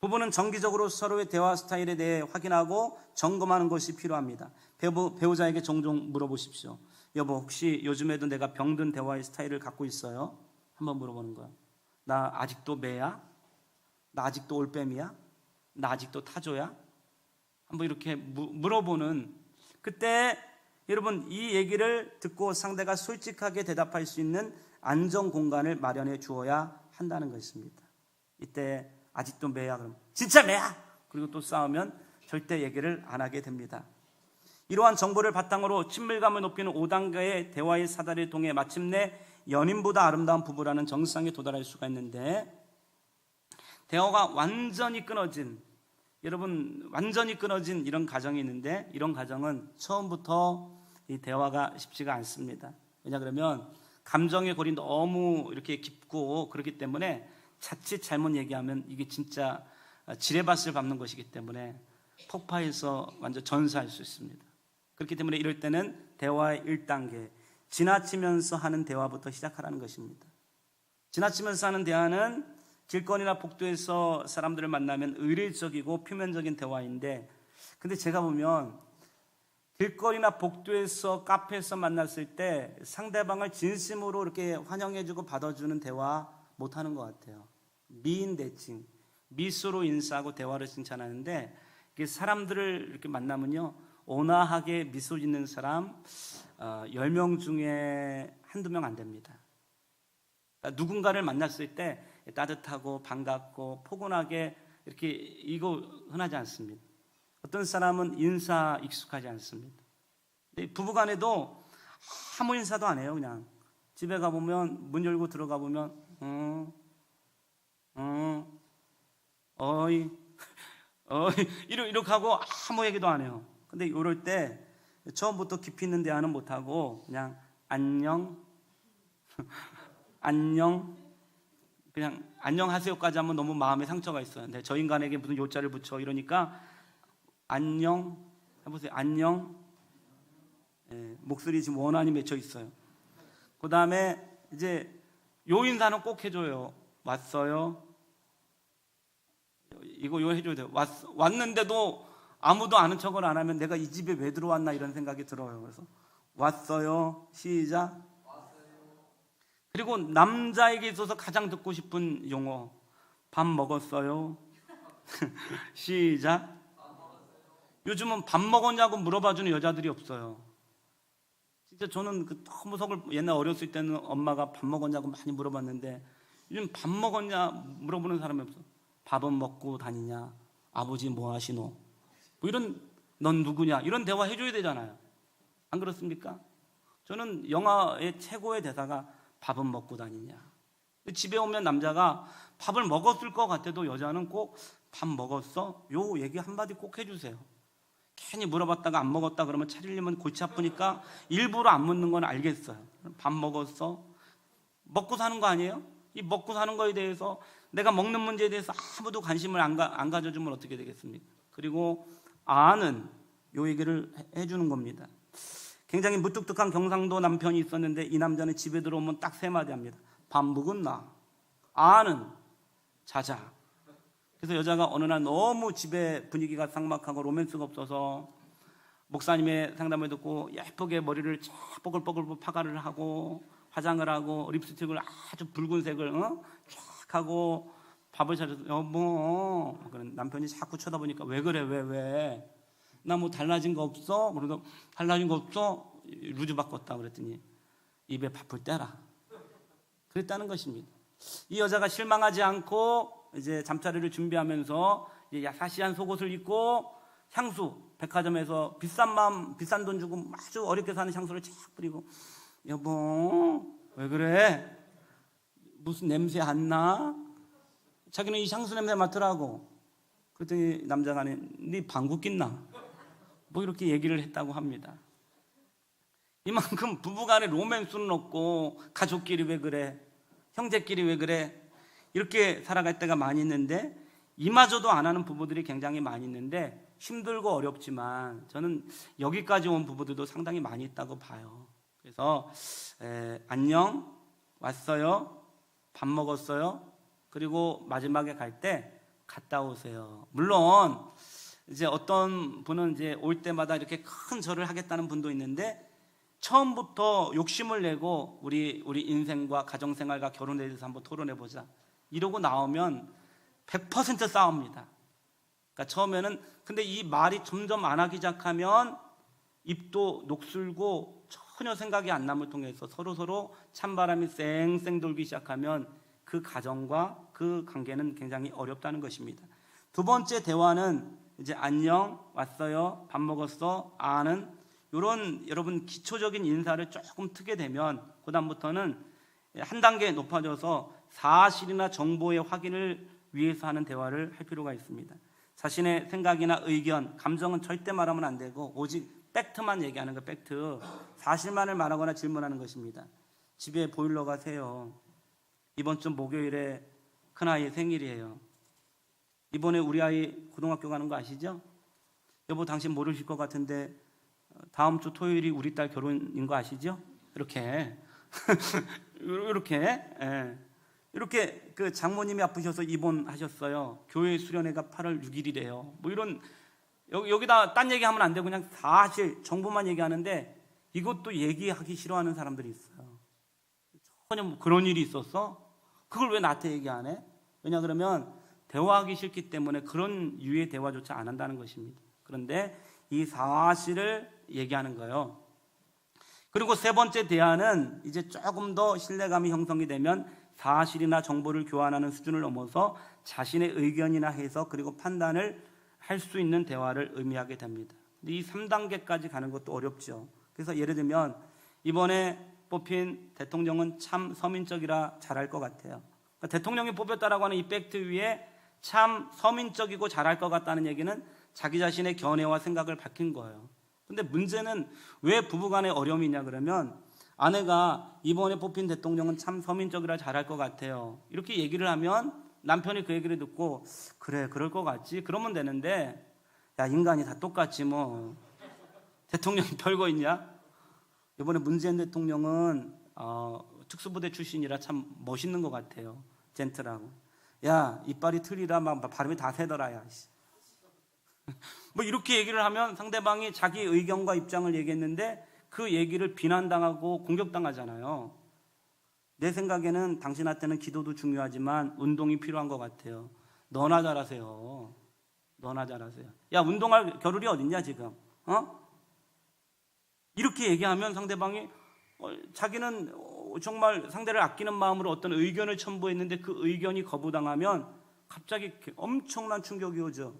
부부는 정기적으로 서로의 대화 스타일에 대해 확인하고 점검하는 것이 필요합니다. 배우자에게 종종 물어보십시오. 여보, 혹시 요즘에도 내가 병든 대화의 스타일을 갖고 있어요? 한번 물어보는 거야. 나 아직도 매야? 나 아직도 올빼미야? 나 아직도 타조야? 한번 이렇게 물어보는, 그때 여러분 이 얘기를 듣고 상대가 솔직하게 대답할 수 있는 안정 공간을 마련해 주어야 한다는 것입니다. 이때 아직도 매야? 그럼 진짜 매야! 그리고 또 싸우면 절대 얘기를 안 하게 됩니다. 이러한 정보를 바탕으로 친밀감을 높이는 5단계의 대화의 사다리를 통해 마침내 연인보다 아름다운 부부라는 정상에 도달할 수가 있는데, 대화가 완전히 끊어진, 여러분 완전히 끊어진 이런 가정이 있는데 이런 가정은 처음부터 이 대화가 쉽지가 않습니다. 왜냐 그러면 감정의 골이 너무 이렇게 깊고 그렇기 때문에 자칫 잘못 얘기하면 이게 진짜 지뢰밭을 밟는 것이기 때문에 폭파해서 완전 전사할 수 있습니다. 그렇기 때문에 이럴 때는 대화의 1단계, 지나치면서 하는 대화부터 시작하라는 것입니다. 지나치면서 하는 대화는 길거리나 복도에서 사람들을 만나면 의례적이고 표면적인 대화인데, 근데 제가 보면 길거리나 복도에서 카페에서 만났을 때 상대방을 진심으로 이렇게 환영해주고 받아주는 대화 못하는 것 같아요. 미인 대칭, 미소로 인사하고 대화를 칭찬하는데, 사람들을 이렇게 만나면요, 온화하게 미소 짓는 사람 10명 중에 한두 명 안 됩니다. 그러니까 누군가를 만났을 때 따뜻하고 반갑고 포근하게 이렇게, 이거 흔하지 않습니다. 어떤 사람은 인사 익숙하지 않습니다. 부부간에도 아무 인사도 안 해요. 그냥 집에 가보면 문 열고 들어가 보면 어이 이렇게 하고 아무 얘기도 안 해요. 근데 이럴 때 처음부터 깊이 있는 대화는 못하고 그냥 안녕 안녕 그냥 안녕하세요까지 하면 너무 마음에 상처가 있어요. 근데 저 인간에게 무슨 요자를 붙여 이러니까 안녕 해보세요. 안녕. 목소리 지금 원한이 맺혀 있어요. 그 다음에 이제 요 인사는 꼭 해줘요. 왔어요. 이거 요 해줘야 돼요. 왔는데도 아무도 아는 척을 안 하면 내가 이 집에 왜 들어왔나 이런 생각이 들어요. 그래서 왔어요. 시작. 그리고 남자에게 있어서 가장 듣고 싶은 용어 밥 먹었어요. 시작. 요즘은 밥 먹었냐고 물어봐주는 여자들이 없어요. 진짜 저는 너무 속을 옛날 어렸을 때는 엄마가 밥 먹었냐고 많이 물어봤는데 요즘 밥 먹었냐 물어보는 사람이 없어. 밥은 먹고 다니냐? 아버지 뭐 하시노? 뭐 이런 넌 누구냐? 이런 대화 해줘야 되잖아요. 안 그렇습니까? 저는 영화의 최고의 대사가 밥은 먹고 다니냐? 집에 오면 남자가 밥을 먹었을 것 같아도 여자는 꼭 밥 먹었어? 요 얘기 한마디 꼭 해주세요. 괜히 물어봤다가 안 먹었다 그러면 차리려면 골치 아프니까 일부러 안 묻는 건 알겠어요. 밥 먹었어? 먹고 사는 거 아니에요? 이 먹고 사는 거에 대해서 내가 먹는 문제에 대해서 아무도 관심을 안 가져주면 어떻게 되겠습니까? 그리고 아는 요 얘기를 해주는 겁니다. 굉장히 무뚝뚝한 경상도 남편이 있었는데 이 남자는 집에 들어오면 딱 세 마디 합니다. 밥 먹었나? 아는 자자. 그래서 여자가 어느 날 너무 집에 분위기가 삭막하고 로맨스가 없어서 목사님의 상담을 듣고 예쁘게 머리를 쫙 뽀글뽀글 파가를 하고 화장을 하고 립스틱을 아주 붉은색을 쫙 하고 밥을 차려서 여보, 그런 남편이 자꾸 쳐다보니까 왜 그래 왜 나 뭐 달라진 거 없어? 그러다 달라진 거 없어? 루즈 바꿨다 그랬더니 입에 밥을 떼라 그랬다는 것입니다. 이 여자가 실망하지 않고 이제 잠자리를 준비하면서 이제 야사시한 속옷을 입고 향수 백화점에서 비싼 돈 주고 아주 어렵게 사는 향수를 쫙 뿌리고 여보 왜 그래? 무슨 냄새 안 나? 자기는 이 향수 냄새 맡으라고. 그랬더니 남자가 네 방구 낀나? 뭐 이렇게 얘기를 했다고 합니다. 이만큼 부부간에 로맨스는 없고 가족끼리 왜 그래? 형제끼리 왜 그래? 이렇게 살아갈 때가 많이 있는데 이마저도 안 하는 부부들이 굉장히 많이 있는데 힘들고 어렵지만 저는 여기까지 온 부부들도 상당히 많이 있다고 봐요. 그래서 안녕, 왔어요, 밥 먹었어요, 그리고 마지막에 갈 때 갔다 오세요. 물론 이제 어떤 분은 이제 올 때마다 이렇게 큰 절을 하겠다는 분도 있는데 처음부터 욕심을 내고 우리 인생과 가정생활과 결혼에 대해서 한번 토론해보자 이러고 나오면 100% 싸웁니다. 그러니까 처음에는 근데 이 말이 점점 안 하기 시작하면 입도 녹슬고 전혀 생각이 안 남을 통해서 서로 찬바람이 쌩쌩 돌기 시작하면 그 가정과 그 관계는 굉장히 어렵다는 것입니다. 두 번째 대화는 이제 안녕, 왔어요, 밥 먹었어, 아는 이런 여러분 기초적인 인사를 조금 트게 되면 그 다음부터는 한 단계 높아져서 사실이나 정보의 확인을 위해서 하는 대화를 할 필요가 있습니다. 자신의 생각이나 의견, 감정은 절대 말하면 안 되고 오직 팩트만 얘기하는 거, 팩트. 사실만을 말하거나 질문하는 것입니다. 집에 보일러가 새요. 이번 주 목요일에 큰아이 생일이에요. 이번에 우리 아이 고등학교 가는 거 아시죠? 여보 당신 모르실 것 같은데 다음 주 토요일이 우리 딸 결혼인 거 아시죠? 이렇게 이렇게 그 장모님이 아프셔서 입원하셨어요. 교회 수련회가 8월 6일이래요. 뭐 이런 여기다 딴 얘기하면 안 되고 그냥 사실 정보만 얘기하는데 이것도 얘기하기 싫어하는 사람들이 있어요. 전혀 뭐 그런 일이 있었어? 그걸 왜 나한테 얘기 안 해? 왜냐 그러면 대화하기 싫기 때문에 그런 유의 대화조차 안 한다는 것입니다. 그런데 이 사실을 얘기하는 거예요. 그리고 세 번째 대화는 이제 조금 더 신뢰감이 형성이 되면 사실이나 정보를 교환하는 수준을 넘어서 자신의 의견이나 해석 그리고 판단을 할 수 있는 대화를 의미하게 됩니다. 근데 이 3단계까지 가는 것도 어렵죠. 그래서 예를 들면 이번에 뽑힌 대통령은 참 서민적이라 잘할 것 같아요. 그러니까 대통령이 뽑혔다라고 하는 이 팩트 위에 참 서민적이고 잘할 것 같다는 얘기는 자기 자신의 견해와 생각을 밝힌 거예요. 근데 문제는 왜 부부간에 어려움이 있냐 그러면 아내가 이번에 뽑힌 대통령은 참 서민적이라 잘할 것 같아요. 이렇게 얘기를 하면 남편이 그 얘기를 듣고 그래 그럴 것 같지 그러면 되는데 야 인간이 다 똑같지 뭐 대통령이 별거 있냐? 이번에 문재인 대통령은 특수부대 출신이라 참 멋있는 것 같아요. 젠틀하고 야 이빨이 틀리라 막 발음이 다 새더라 야. 뭐 이렇게 얘기를 하면 상대방이 자기 의견과 입장을 얘기했는데 그 얘기를 비난당하고 공격당하잖아요. 내 생각에는 당신한테는 기도도 중요하지만 운동이 필요한 것 같아요. 너나 잘하세요. 너나 잘하세요. 야 운동할 겨를이 어딨냐 지금? 이렇게 얘기하면 상대방이 자기는 정말 상대를 아끼는 마음으로 어떤 의견을 첨부했는데 그 의견이 거부당하면 갑자기 엄청난 충격이 오죠.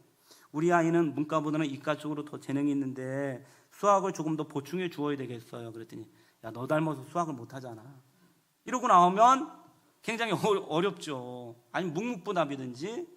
우리 아이는 문과보다는 이과 쪽으로 더 재능이 있는데 수학을 조금 더 보충해 주어야 되겠어요. 그랬더니 야 너 닮아서 수학을 못하잖아. 이러고 나오면 굉장히 어렵죠. 아니면 묵묵부답이든지.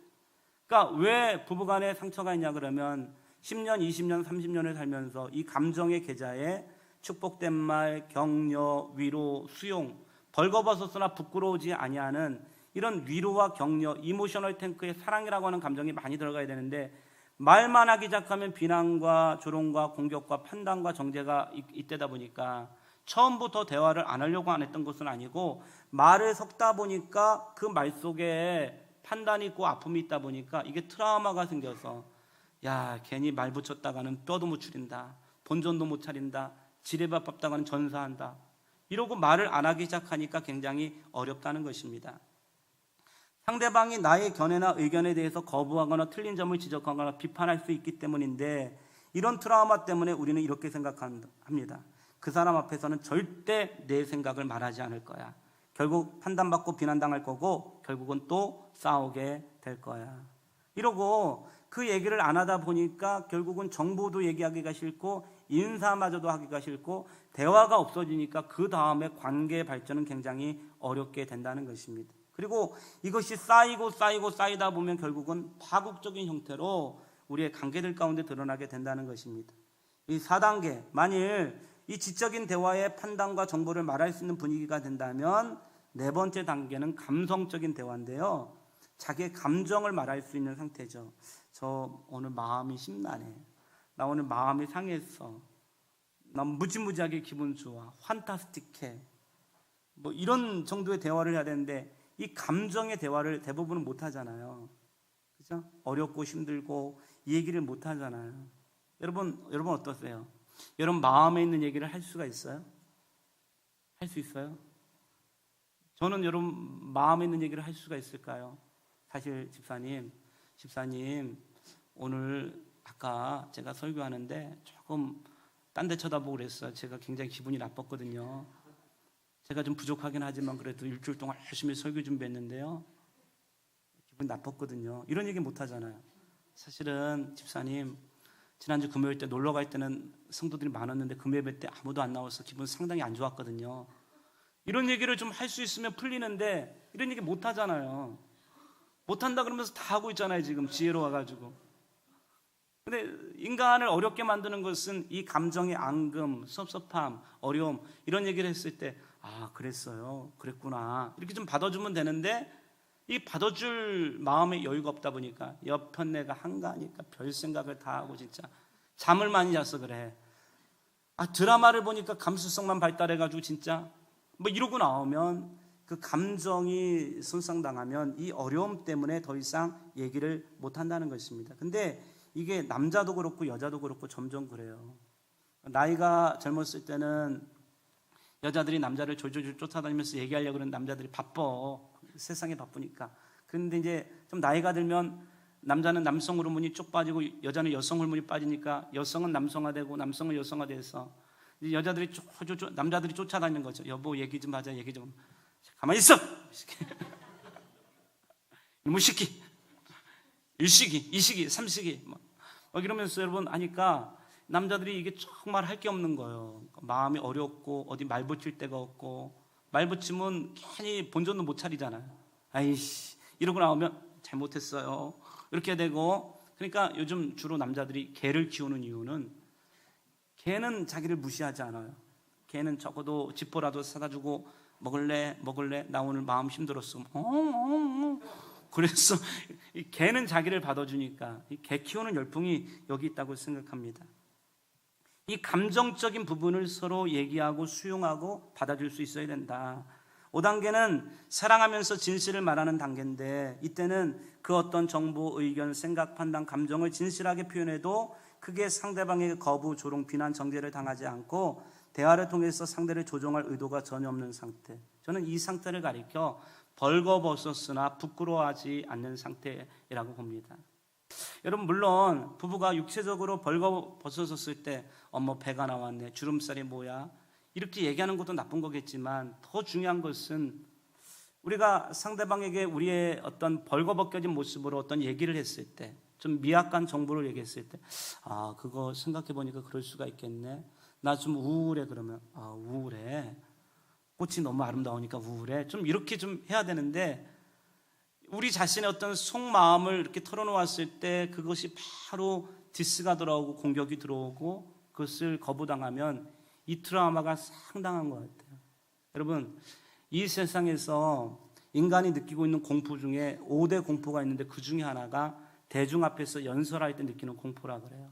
그러니까 왜 부부간에 상처가 있냐 그러면 10년, 20년, 30년을 살면서 이 감정의 계좌에 축복된 말, 격려, 위로, 수용, 벌거벗었으나 부끄러우지 아니하는 이런 위로와 격려, 이모셔널 탱크에 사랑이라고 하는 감정이 많이 들어가야 되는데 말만 하기 시작하면 비난과 조롱과 공격과 판단과 정죄가 이때다 보니까 처음부터 대화를 안 하려고 안 했던 것은 아니고 말을 섞다 보니까 그 말 속에 판단이 있고 아픔이 있다 보니까 이게 트라우마가 생겨서 야 괜히 말 붙였다가는 뼈도 못 추린다, 본전도 못 차린다, 지뢰밥 밟다가는 전사한다 이러고 말을 안 하기 시작하니까 굉장히 어렵다는 것입니다. 상대방이 나의 견해나 의견에 대해서 거부하거나 틀린 점을 지적하거나 비판할 수 있기 때문인데 이런 트라우마 때문에 우리는 이렇게 생각합니다. 그 사람 앞에서는 절대 내 생각을 말하지 않을 거야. 결국 판단받고 비난당할 거고 결국은 또 싸우게 될 거야. 이러고 그 얘기를 안 하다 보니까 결국은 정보도 얘기하기가 싫고 인사마저도 하기가 싫고 대화가 없어지니까 그 다음에 관계의 발전은 굉장히 어렵게 된다는 것입니다. 그리고 이것이 쌓이다 보면 결국은 파국적인 형태로 우리의 관계들 가운데 드러나게 된다는 것입니다. 이 4단계, 만일 이 지적인 대화의 판단과 정보를 말할 수 있는 분위기가 된다면 네 번째 단계는 감성적인 대화인데요. 자기의 감정을 말할 수 있는 상태죠. 저 오늘 마음이 심란해. 나 오늘 마음이 상했어. 난 무지무지하게 기분 좋아. 환타스틱해. 뭐 이런 정도의 대화를 해야 되는데 이 감정의 대화를 대부분은 못 하잖아요. 그죠? 어렵고 힘들고 이 얘기를 못 하잖아요. 여러분 어떠세요? 여러분 마음에 있는 얘기를 할 수가 있어요? 할 수 있어요? 저는 여러분 마음에 있는 얘기를 할 수가 있을까요? 사실 집사님 오늘 아까 제가 설교하는데 조금 딴 데 쳐다보고 그랬어요. 제가 굉장히 기분이 나빴거든요. 제가 좀 부족하긴 하지만 그래도 일주일 동안 열심히 설교 준비했는데요. 기분이 나빴거든요. 이런 얘기 못 하잖아요. 사실은 집사님 지난주 금요일 때 놀러 갈 때는 성도들이 많았는데 금요일 때 아무도 안 나와서 기분 상당히 안 좋았거든요. 이런 얘기를 좀 할 수 있으면 풀리는데 이런 얘기 못 하잖아요. 못 한다 그러면서 다 하고 있잖아요. 지금 지혜로워가지고. 근데 인간을 어렵게 만드는 것은 이 감정의 앙금, 섭섭함, 어려움 이런 얘기를 했을 때 아 그랬어요, 그랬구나 이렇게 좀 받아주면 되는데 이 받아줄 마음의 여유가 없다 보니까 옆편 내가 한가하니까 별 생각을 다 하고 진짜 잠을 많이 자서 그래. 아 드라마를 보니까 감수성만 발달해가지고 진짜 뭐 이러고 나오면 그 감정이 손상당하면 이 어려움 때문에 더 이상 얘기를 못 한다는 것입니다. 근데 이게 남자도 그렇고 여자도 그렇고 점점 그래요. 나이가 젊었을 때는 여자들이 남자를 졸졸졸 쫓아다니면서 얘기하려고 그러는 남자들이 바빠. 세상에 바쁘니까. 그런데 이제 좀 나이가 들면 남자는 남성 호르몬이 쭉 빠지고 여자는 여성 호르몬이 빠지니까 여성은 남성화되고 남성은 여성화돼서 여자들이 남자들이 쫓아다니는 거죠. 여보 얘기 좀 하자. 얘기 좀. 가만히 있어. 이놈의 새끼. 1시기, 2시기, 3시기 뭐 이러면서 여러분 하니까 남자들이 이게 정말 할 게 없는 거예요. 마음이 어렵고 어디 말 붙일 데가 없고 말 붙이면 괜히 본전도 못 차리잖아요. 아이씨 이러고 나오면 잘못했어요 이렇게 되고. 그러니까 요즘 주로 남자들이 개를 키우는 이유는 개는 자기를 무시하지 않아요. 개는 적어도 지포라도 사다 주고 먹을래? 나 오늘 마음 힘들었어. 그래서 이 개는 자기를 받아주니까 이 개 키우는 열풍이 여기 있다고 생각합니다. 이 감정적인 부분을 서로 얘기하고 수용하고 받아줄 수 있어야 된다. 5단계는 사랑하면서 진실을 말하는 단계인데, 이때는 그 어떤 정보, 의견, 생각, 판단, 감정을 진실하게 표현해도 크게 상대방에게 거부, 조롱, 비난, 정죄를 당하지 않고 대화를 통해서 상대를 조종할 의도가 전혀 없는 상태. 저는 이 상태를 가리켜 벌거벗었으나 부끄러워하지 않는 상태라고 봅니다. 여러분, 물론 부부가 육체적으로 벌거벗었을 때 어머 배가 나왔네, 주름살이 뭐야, 이렇게 얘기하는 것도 나쁜 거겠지만, 더 중요한 것은 우리가 상대방에게 우리의 어떤 벌거벗겨진 모습으로 어떤 얘기를 했을 때, 좀 미약한 정보를 얘기했을 때, 아 그거 생각해보니까 그럴 수가 있겠네, 나 좀 우울해, 그러면 아 우울해, 꽃이 너무 아름다우니까 우울해, 좀 이렇게 좀 해야 되는데, 우리 자신의 어떤 속마음을 이렇게 털어놓았을 때 그것이 바로 디스가 들어오고 공격이 들어오고 그것을 거부당하면 이 트라우마가 상당한 것 같아요. 여러분, 이 세상에서 인간이 느끼고 있는 공포 중에 5대 공포가 있는데, 그 중에 하나가 대중 앞에서 연설할 때 느끼는 공포라 그래요.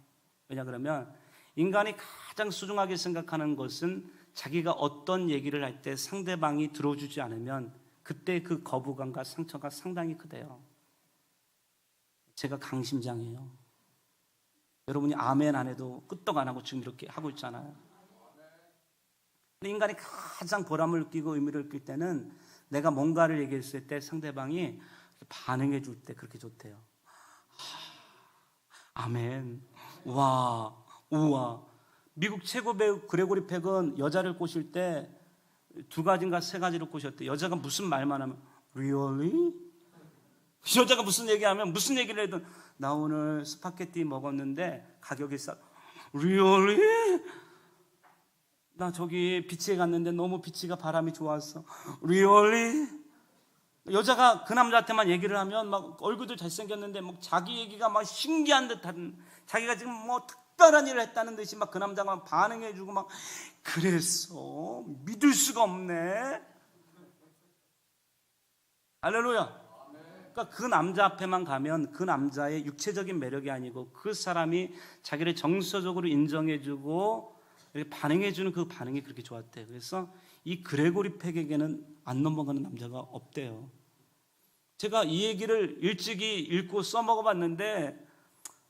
왜냐 그러면 인간이 가장 소중하게 생각하는 것은 자기가 어떤 얘기를 할 때 상대방이 들어주지 않으면 그때 그 거부감과 상처가 상당히 크대요. 제가 강심장이에요. 여러분이 아멘 안 해도 끄떡 안 하고 지금 이렇게 하고 있잖아요. 인간이 가장 보람을 느끼고 의미를 느낄 때는 내가 뭔가를 얘기했을 때 상대방이 반응해 줄 때 그렇게 좋대요. 아멘. 와, 우와. 미국 최고 배우 그레고리 팩은 여자를 꼬실 때 2가지인가 3가지로 꼬셨대. 여자가 무슨 말만 하면 Really? 여자가 무슨 얘기하면, 무슨 얘기를 해도 나 오늘 스파게티 먹었는데 가격이 싸. Really? 나 저기 비치에 갔는데 너무 비치가 바람이 좋았어. Really? 여자가 그 남자한테만 얘기를 하면 막 얼굴도 잘생겼는데 막 자기 얘기가 막 신기한 듯한, 자기가 지금 뭐 특별한 일을 했다는 듯이 막 그 남자가 반응해주고 막, 그랬어, 믿을 수가 없네. 할렐루야. 그러니까 그 남자 앞에만 가면 그 남자의 육체적인 매력이 아니고 그 사람이 자기를 정서적으로 인정해주고 반응해주는 그 반응이 그렇게 좋았대요. 그래서 이 그레고리 팩에게는 안 넘어가는 남자가 없대요. 제가 이 얘기를 일찍이 읽고 써먹어봤는데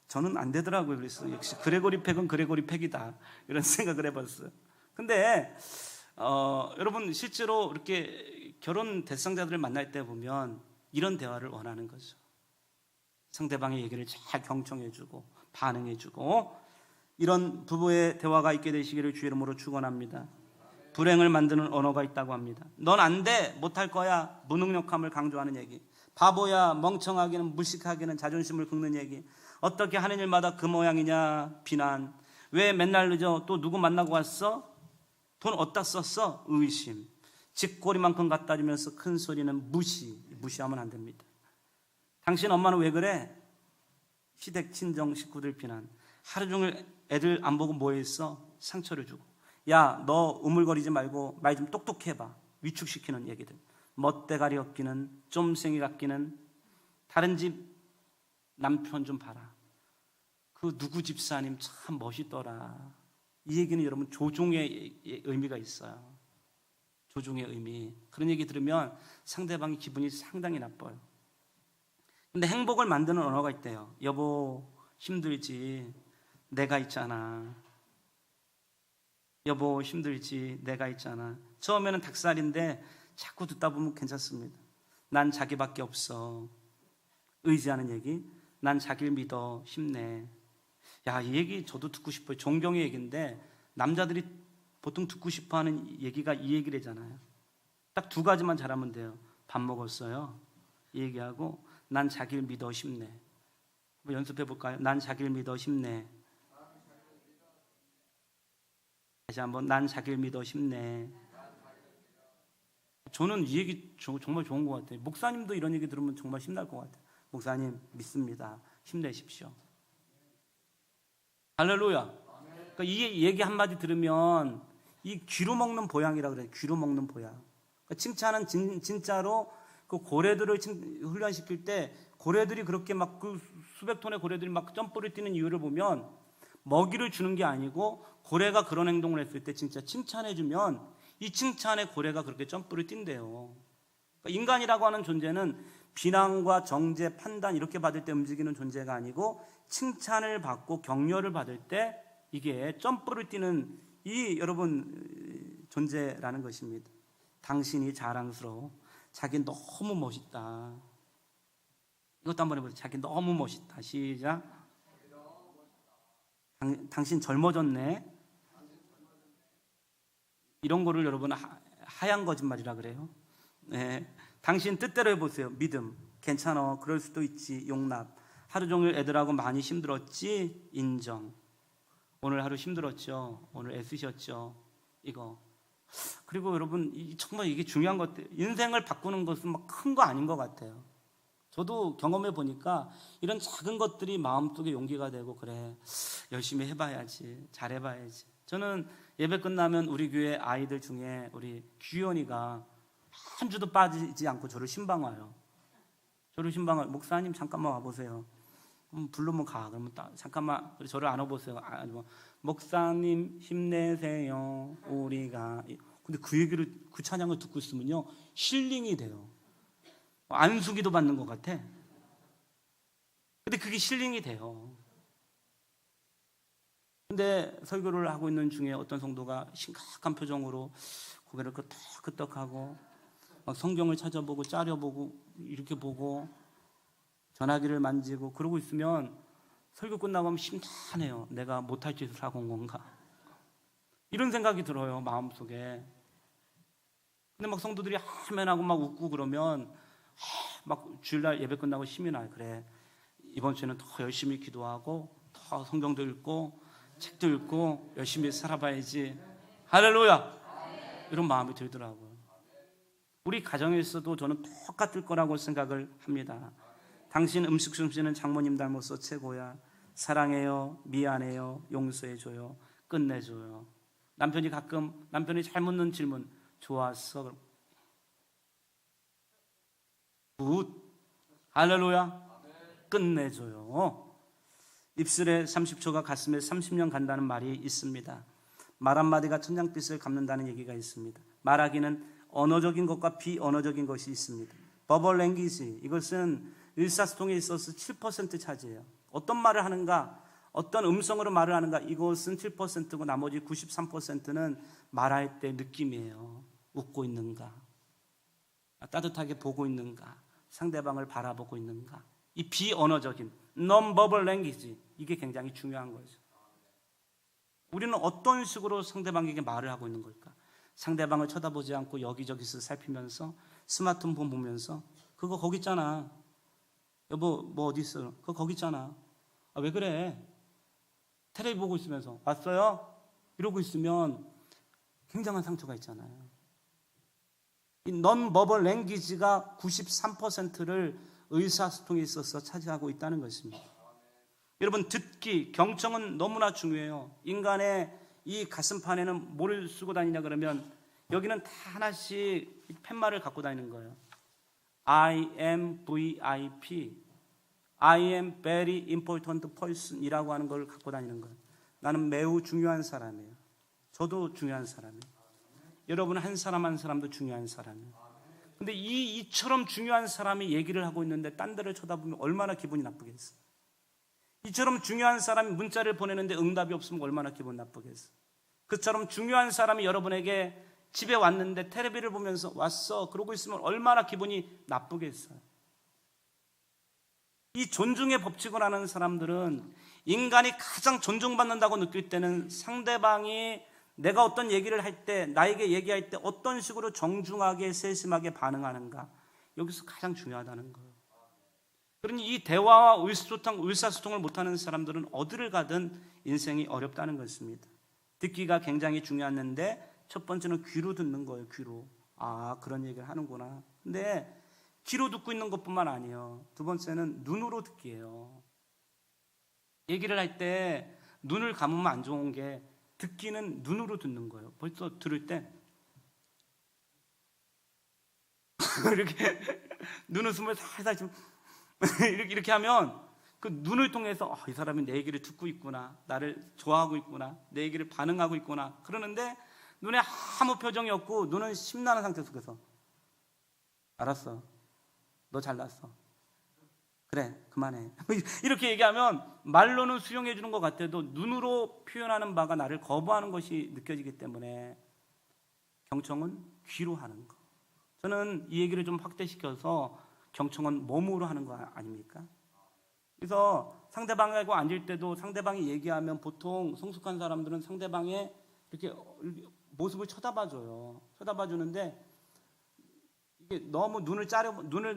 저는 안 되더라고요. 그래서 역시 그레고리 팩은 그레고리 팩이다, 이런 생각을 해봤어요. 근데 여러분, 실제로 이렇게 결혼 대상자들을 만날 때 보면 이런 대화를 원하는 거죠. 상대방의 얘기를 잘 경청해주고 반응해주고, 이런 부부의 대화가 있게 되시기를 주의 이름으로 축원합니다. 불행을 만드는 언어가 있다고 합니다. 넌 안 돼, 못할 거야, 무능력함을 강조하는 얘기, 바보야, 멍청하기는, 무식하기는, 자존심을 긁는 얘기, 어떻게 하는 일마다 그 모양이냐, 비난, 왜 맨날 늦어, 또 누구 만나고 왔어, 돈 어디다 썼어, 의심, 집꼬리만큼 갖다 주면서 큰 소리는 무시하면 안 됩니다. 당신 엄마는 왜 그래, 시댁 친정 식구들 비난, 하루 종일 애들 안 보고 뭐 했어, 상처를 주고, 야 너 우물거리지 말고 말 좀 똑똑히 해봐, 위축시키는 얘기들, 멋대가리 없기는, 쫌생이 같기는, 다른 집 남편 좀 봐라, 그 누구 집사님 참 멋있더라. 이 얘기는 여러분 조종의 의미가 있어요. 조종의 의미. 그런 얘기 들으면 상대방의 기분이 상당히 나빠요. 근데 행복을 만드는 언어가 있대요. 여보 힘들지, 내가 있잖아. 여보 힘들지, 내가 있잖아. 처음에는 닭살인데 자꾸 듣다 보면 괜찮습니다. 난 자기밖에 없어. 의지하는 얘기. 난 자기를 믿어, 힘내. 야, 이 얘기 저도 듣고 싶어요. 존경의 얘기인데 남자들이 보통 듣고 싶어하는 얘기가 이 얘기래잖아요. 딱 2가지만 잘하면 돼요. 밥 먹었어요, 이 얘기하고 난 자기를 믿어, 힘내. 한번 연습해 볼까요? 난 자기를 믿어, 힘내. 다시 한번, 난 자기를 믿어, 힘내. 저는 이 얘기 정말 좋은 것 같아요. 목사님도 이런 얘기 들으면 정말 힘날 것 같아요. 목사님 믿습니다, 힘내십시오. 할렐루야. 그러니까 이 얘기 한마디 들으면 이 귀로 먹는 보양이라고 그래요. 귀로 먹는 보양. 그러니까 칭찬은 진짜로 그 고래들을 훈련시킬 때 고래들이 그렇게 막 그 수백 톤의 고래들이 막 점프를 뛰는 이유를 보면 먹이를 주는 게 아니고 고래가 그런 행동을 했을 때 진짜 칭찬해주면 이 칭찬에 고래가 그렇게 점프를 뛴대요. 그러니까 인간이라고 하는 존재는 비난과 정죄, 판단 이렇게 받을 때 움직이는 존재가 아니고 칭찬을 받고 격려를 받을 때 이게 점프를 뛰는 이 여러분 존재라는 것입니다. 당신이 자랑스러워. 자기 너무 멋있다. 이것도 한번 해보세요. 자기 너무 멋있다. 시작. 당신 젊어졌네. 이런 거를 여러분 하얀 거짓말이라 그래요. 네. 당신 뜻대로 해보세요. 믿음. 괜찮아. 그럴 수도 있지. 용납. 하루 종일 애들하고 많이 힘들었지. 인정. 오늘 하루 힘들었죠. 오늘 애쓰셨죠. 이거. 그리고 여러분 정말 이게 중요한 것 같아요. 인생을 바꾸는 것은 막 큰 거 아닌 것 같아요. 저도 경험해 보니까 이런 작은 것들이 마음속에 용기가 되고 그래 열심히 해봐야지 잘해봐야지. 저는 예배 끝나면 우리 교회 아이들 중에 우리 규현이가 한 주도 빠지지 않고 저를 신방와요. 목사님 잠깐만 와보세요. 부르면 가. 그러면 잠깐만 저를 안아보세요. 목사님 힘내세요. 우리가. 근데 그 얘기를 그 찬양을 듣고 있으면요 힐링이 돼요. 안수기도 받는 것 같아. 근데 그게 힐링이 돼요. 근데 설교를 하고 있는 중에 어떤 성도가 심각한 표정으로 고개를 끄덕끄덕하고 막 성경을 찾아보고 짜려보고 이렇게 보고 전화기를 만지고 그러고 있으면 설교 끝나고 하면 심란해요. 내가 못할 짓을 하고 온 건가? 이런 생각이 들어요 마음속에. 근데 막 성도들이 하면하고 막 웃고 그러면 막 주일날 예배 끝나고 힘이 나요. 그래 이번 주에는 더 열심히 기도하고 더 성경도 읽고 책도 읽고 열심히 살아봐야지. 할렐루야. 이런 마음이 들더라고요. 우리 가정에서도 저는 똑같을 거라고 생각을 합니다. 당신 음식 솜씨는 장모님 닮아서 최고야. 사랑해요. 미안해요. 용서해줘요. 끝내줘요. 남편이 가끔 남편이 잘 묻는 질문 좋았어. 굿. 할렐루야. 끝내줘요. 입술에 30초가 가슴에 30년 간다는 말이 있습니다. 말 한마디가 천냥빛을 갚는다는 얘기가 있습니다. 말하기는 언어적인 것과 비언어적인 것이 있습니다. 버벌 랭귀지, 이것은 의사소통에 있어서 7% 차지해요. 어떤 말을 하는가, 어떤 음성으로 말을 하는가, 이것은 7%고 나머지 93%는 말할 때 느낌이에요. 웃고 있는가, 따뜻하게 보고 있는가, 상대방을 바라보고 있는가. 이 비언어적인 non-verbal language, 이게 굉장히 중요한 거죠. 우리는 어떤 식으로 상대방에게 말을 하고 있는 걸까? 상대방을 쳐다보지 않고 여기저기서 살피면서 스마트폰 보면서 그거 거기 있잖아. 여보 뭐 어디 있어? 그거 거기 있잖아. 아, 왜 그래? 텔레비 보고 있으면서 왔어요? 이러고 있으면 굉장한 상처가 있잖아요. 이 non-verbal language가 93%를 의사소통에 있어서 차지하고 있다는 것입니다. 여러분 듣기, 경청은 너무나 중요해요. 인간의 이 가슴판에는 뭘 쓰고 다니냐 그러면 여기는 다 하나씩 팻말을 갖고 다니는 거예요. I am VIP, I am very important person 이라고 하는 걸 갖고 다니는 거예요. 나는 매우 중요한 사람이에요. 저도 중요한 사람이에요. 여러분 한 사람 한 사람도 중요한 사람이에요. 근데 이처럼 중요한 사람이 얘기를 하고 있는데 딴 데를 쳐다보면 얼마나 기분이 나쁘겠어요. 이처럼 중요한 사람이 문자를 보내는데 응답이 없으면 얼마나 기분 나쁘겠어요. 그처럼 중요한 사람이 여러분에게 집에 왔는데 텔레비를 보면서 왔어 그러고 있으면 얼마나 기분이 나쁘겠어요. 이 존중의 법칙을 아는 사람들은 인간이 가장 존중받는다고 느낄 때는 상대방이 내가 어떤 얘기를 할 때, 나에게 얘기할 때 어떤 식으로 정중하게 세심하게 반응하는가, 여기서 가장 중요하다는 거예요. 그러니 이 대화와 의사소통을 못하는 사람들은 어디를 가든 인생이 어렵다는 것입니다. 듣기가 굉장히 중요했는데 첫 번째는 귀로 듣는 거예요. 귀로. 아, 그런 얘기를 하는구나. 근데 귀로 듣고 있는 것뿐만 아니에요. 두 번째는 눈으로 듣기예요. 얘기를 할 때 눈을 감으면 안 좋은 게 듣기는 눈으로 듣는 거예요. 벌써 들을 때 이렇게 눈웃음을 살살 좀 이렇게 하면 그 눈을 통해서 이 사람이 내 얘기를 듣고 있구나, 나를 좋아하고 있구나, 내 얘기를 반응하고 있구나. 그러는데 눈에 아무 표정이 없고 눈은 심란한 상태 속에서 알았어, 너 잘났어, 그래 그만해 이렇게 얘기하면 말로는 수용해 주는 것 같아도 눈으로 표현하는 바가 나를 거부하는 것이 느껴지기 때문에 경청은 귀로 하는 거. 저는 이 얘기를 좀 확대시켜서 경청은 몸으로 하는 거 아닙니까? 그래서 상대방하고 앉을 때도 상대방이 얘기하면 보통 성숙한 사람들은 상대방의 이렇게 모습을 쳐다봐줘요. 쳐다봐주는데 이게 너무 눈을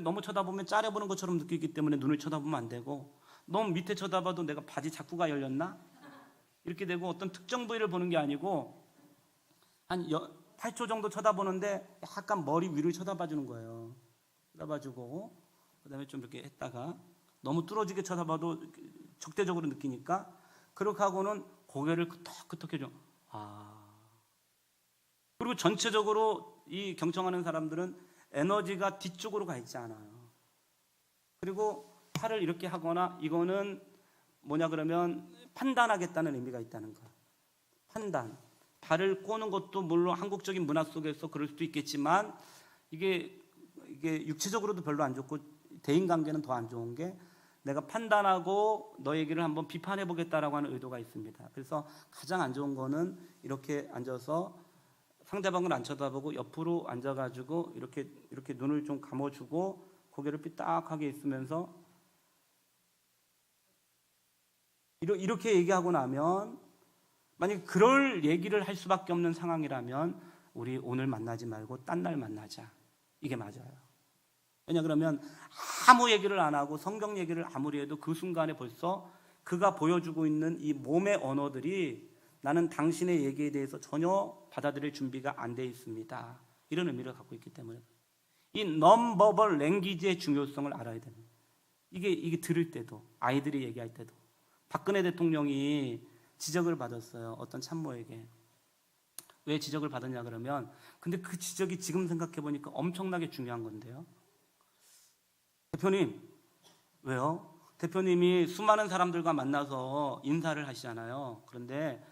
너무 쳐다보면 짜려보는 것처럼 느끼기 때문에 눈을 쳐다보면 안 되고, 너무 밑에 쳐다봐도 내가 바지 자꾸가 열렸나? 이렇게 되고, 어떤 특정 부위를 보는 게 아니고 한 8초 정도 쳐다보는데 약간 머리 위를 쳐다봐주는 거예요. 쳐다봐주고 그다음에 좀 이렇게 했다가 너무 뚫어지게 쳐다봐도 적대적으로 느끼니까 그렇게 하고는 고개를 끄덕끄덕 해줘. 그리고 전체적으로 이 경청하는 사람들은 에너지가 뒤쪽으로 가 있지 않아요. 그리고 팔을 이렇게 하거나, 이거는 뭐냐 그러면 판단하겠다는 의미가 있다는 거예요. 판단. 발을 꼬는 것도 물론 한국적인 문화 속에서 그럴 수도 있겠지만 이게 육체적으로도 별로 안 좋고 대인관계는 더 안 좋은 게, 내가 판단하고 너 얘기를 한번 비판해 보겠다라고 하는 의도가 있습니다. 그래서 가장 안 좋은 거는 이렇게 앉아서 상대방을 안 쳐다보고 옆으로 앉아가지고 이렇게 눈을 좀 감아주고 고개를 삐딱하게 있으면서 이렇게 얘기하고 나면, 만약에 그럴 얘기를 할 수밖에 없는 상황이라면 우리 오늘 만나지 말고 딴 날 만나자, 이게 맞아요. 왜냐 그러면 아무 얘기를 안 하고 성경 얘기를 아무리 해도 그 순간에 벌써 그가 보여주고 있는 이 몸의 언어들이 나는 당신의 얘기에 대해서 전혀 받아들일 준비가 안 돼 있습니다, 이런 의미를 갖고 있기 때문에 이 non-verbal language의 중요성을 알아야 됩니다. 이게 들을 때도, 아이들이 얘기할 때도. 박근혜 대통령이 지적을 받았어요, 어떤 참모에게. 왜 지적을 받았냐 그러면, 근데 그 지적이 지금 생각해 보니까 엄청나게 중요한 건데요. 대표님, 왜요? 대표님이 수많은 사람들과 만나서 인사를 하시잖아요. 그런데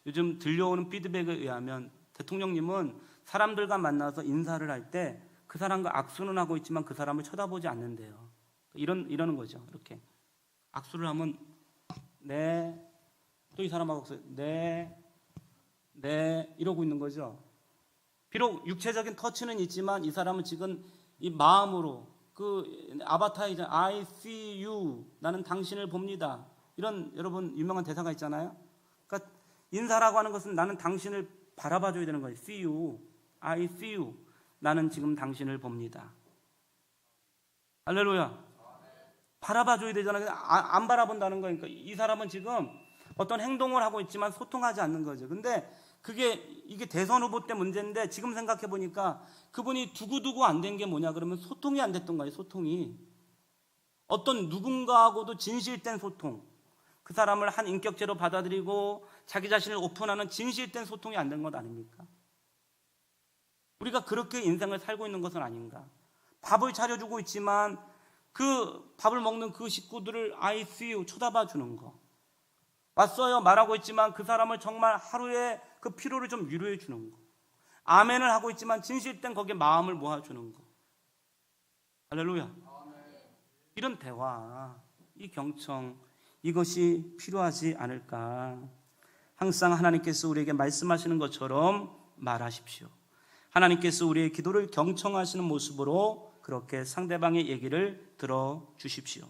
요즘 들려오는 피드백에 의하면 대통령님은 사람들과 만나서 인사를 할 때 그 사람과 악수는 하고 있지만 그 사람을 쳐다보지 않는데요. 이러는 거죠. 이렇게 악수를 하면 네, 또 이 사람하고 악수, 네 이러고 있는 거죠. 비록 육체적인 터치는 있지만 이 사람은 지금 이 마음으로, 그 아바타이자 I see you, 나는 당신을 봅니다, 이런 여러분 유명한 대사가 있잖아요. 그러니까 인사라고 하는 것은 나는 당신을 바라봐줘야 되는 거예요. See you, I see you, 나는 지금 당신을 봅니다. 할렐루야. 바라봐줘야 되잖아요. 안 바라본다는 거니까 이 사람은 지금 어떤 행동을 하고 있지만 소통하지 않는 거죠. 근데 이게 대선 후보 때 문제인데 지금 생각해 보니까 그분이 두고두고 안 된 게 뭐냐 그러면 소통이 안 됐던 거예요. 소통이. 어떤 누군가하고도 진실된 소통, 그 사람을 한 인격체로 받아들이고 자기 자신을 오픈하는 진실된 소통이 안 된 것 아닙니까? 우리가 그렇게 인생을 살고 있는 것은 아닌가. 밥을 차려주고 있지만 그 밥을 먹는 그 식구들을 I see you, 쳐다봐 주는 거. 왔어요 말하고 있지만 그 사람을 정말 하루에 그 피로를 좀 위로해 주는 거. 아멘을 하고 있지만 진실된 거기에 마음을 모아주는 거. 할렐루야. 이런 대화, 이 경청, 이것이 필요하지 않을까. 항상 하나님께서 우리에게 말씀하시는 것처럼 말하십시오. 하나님께서 우리의 기도를 경청하시는 모습으로 그렇게 상대방의 얘기를 들어주십시오.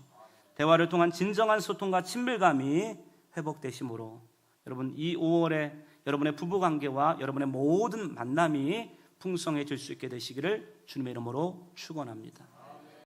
대화를 통한 진정한 소통과 친밀감이 회복되심으로 여러분, 이 5월에 여러분의 부부관계와 여러분의 모든 만남이 풍성해질 수 있게 되시기를 주님의 이름으로 축원합니다.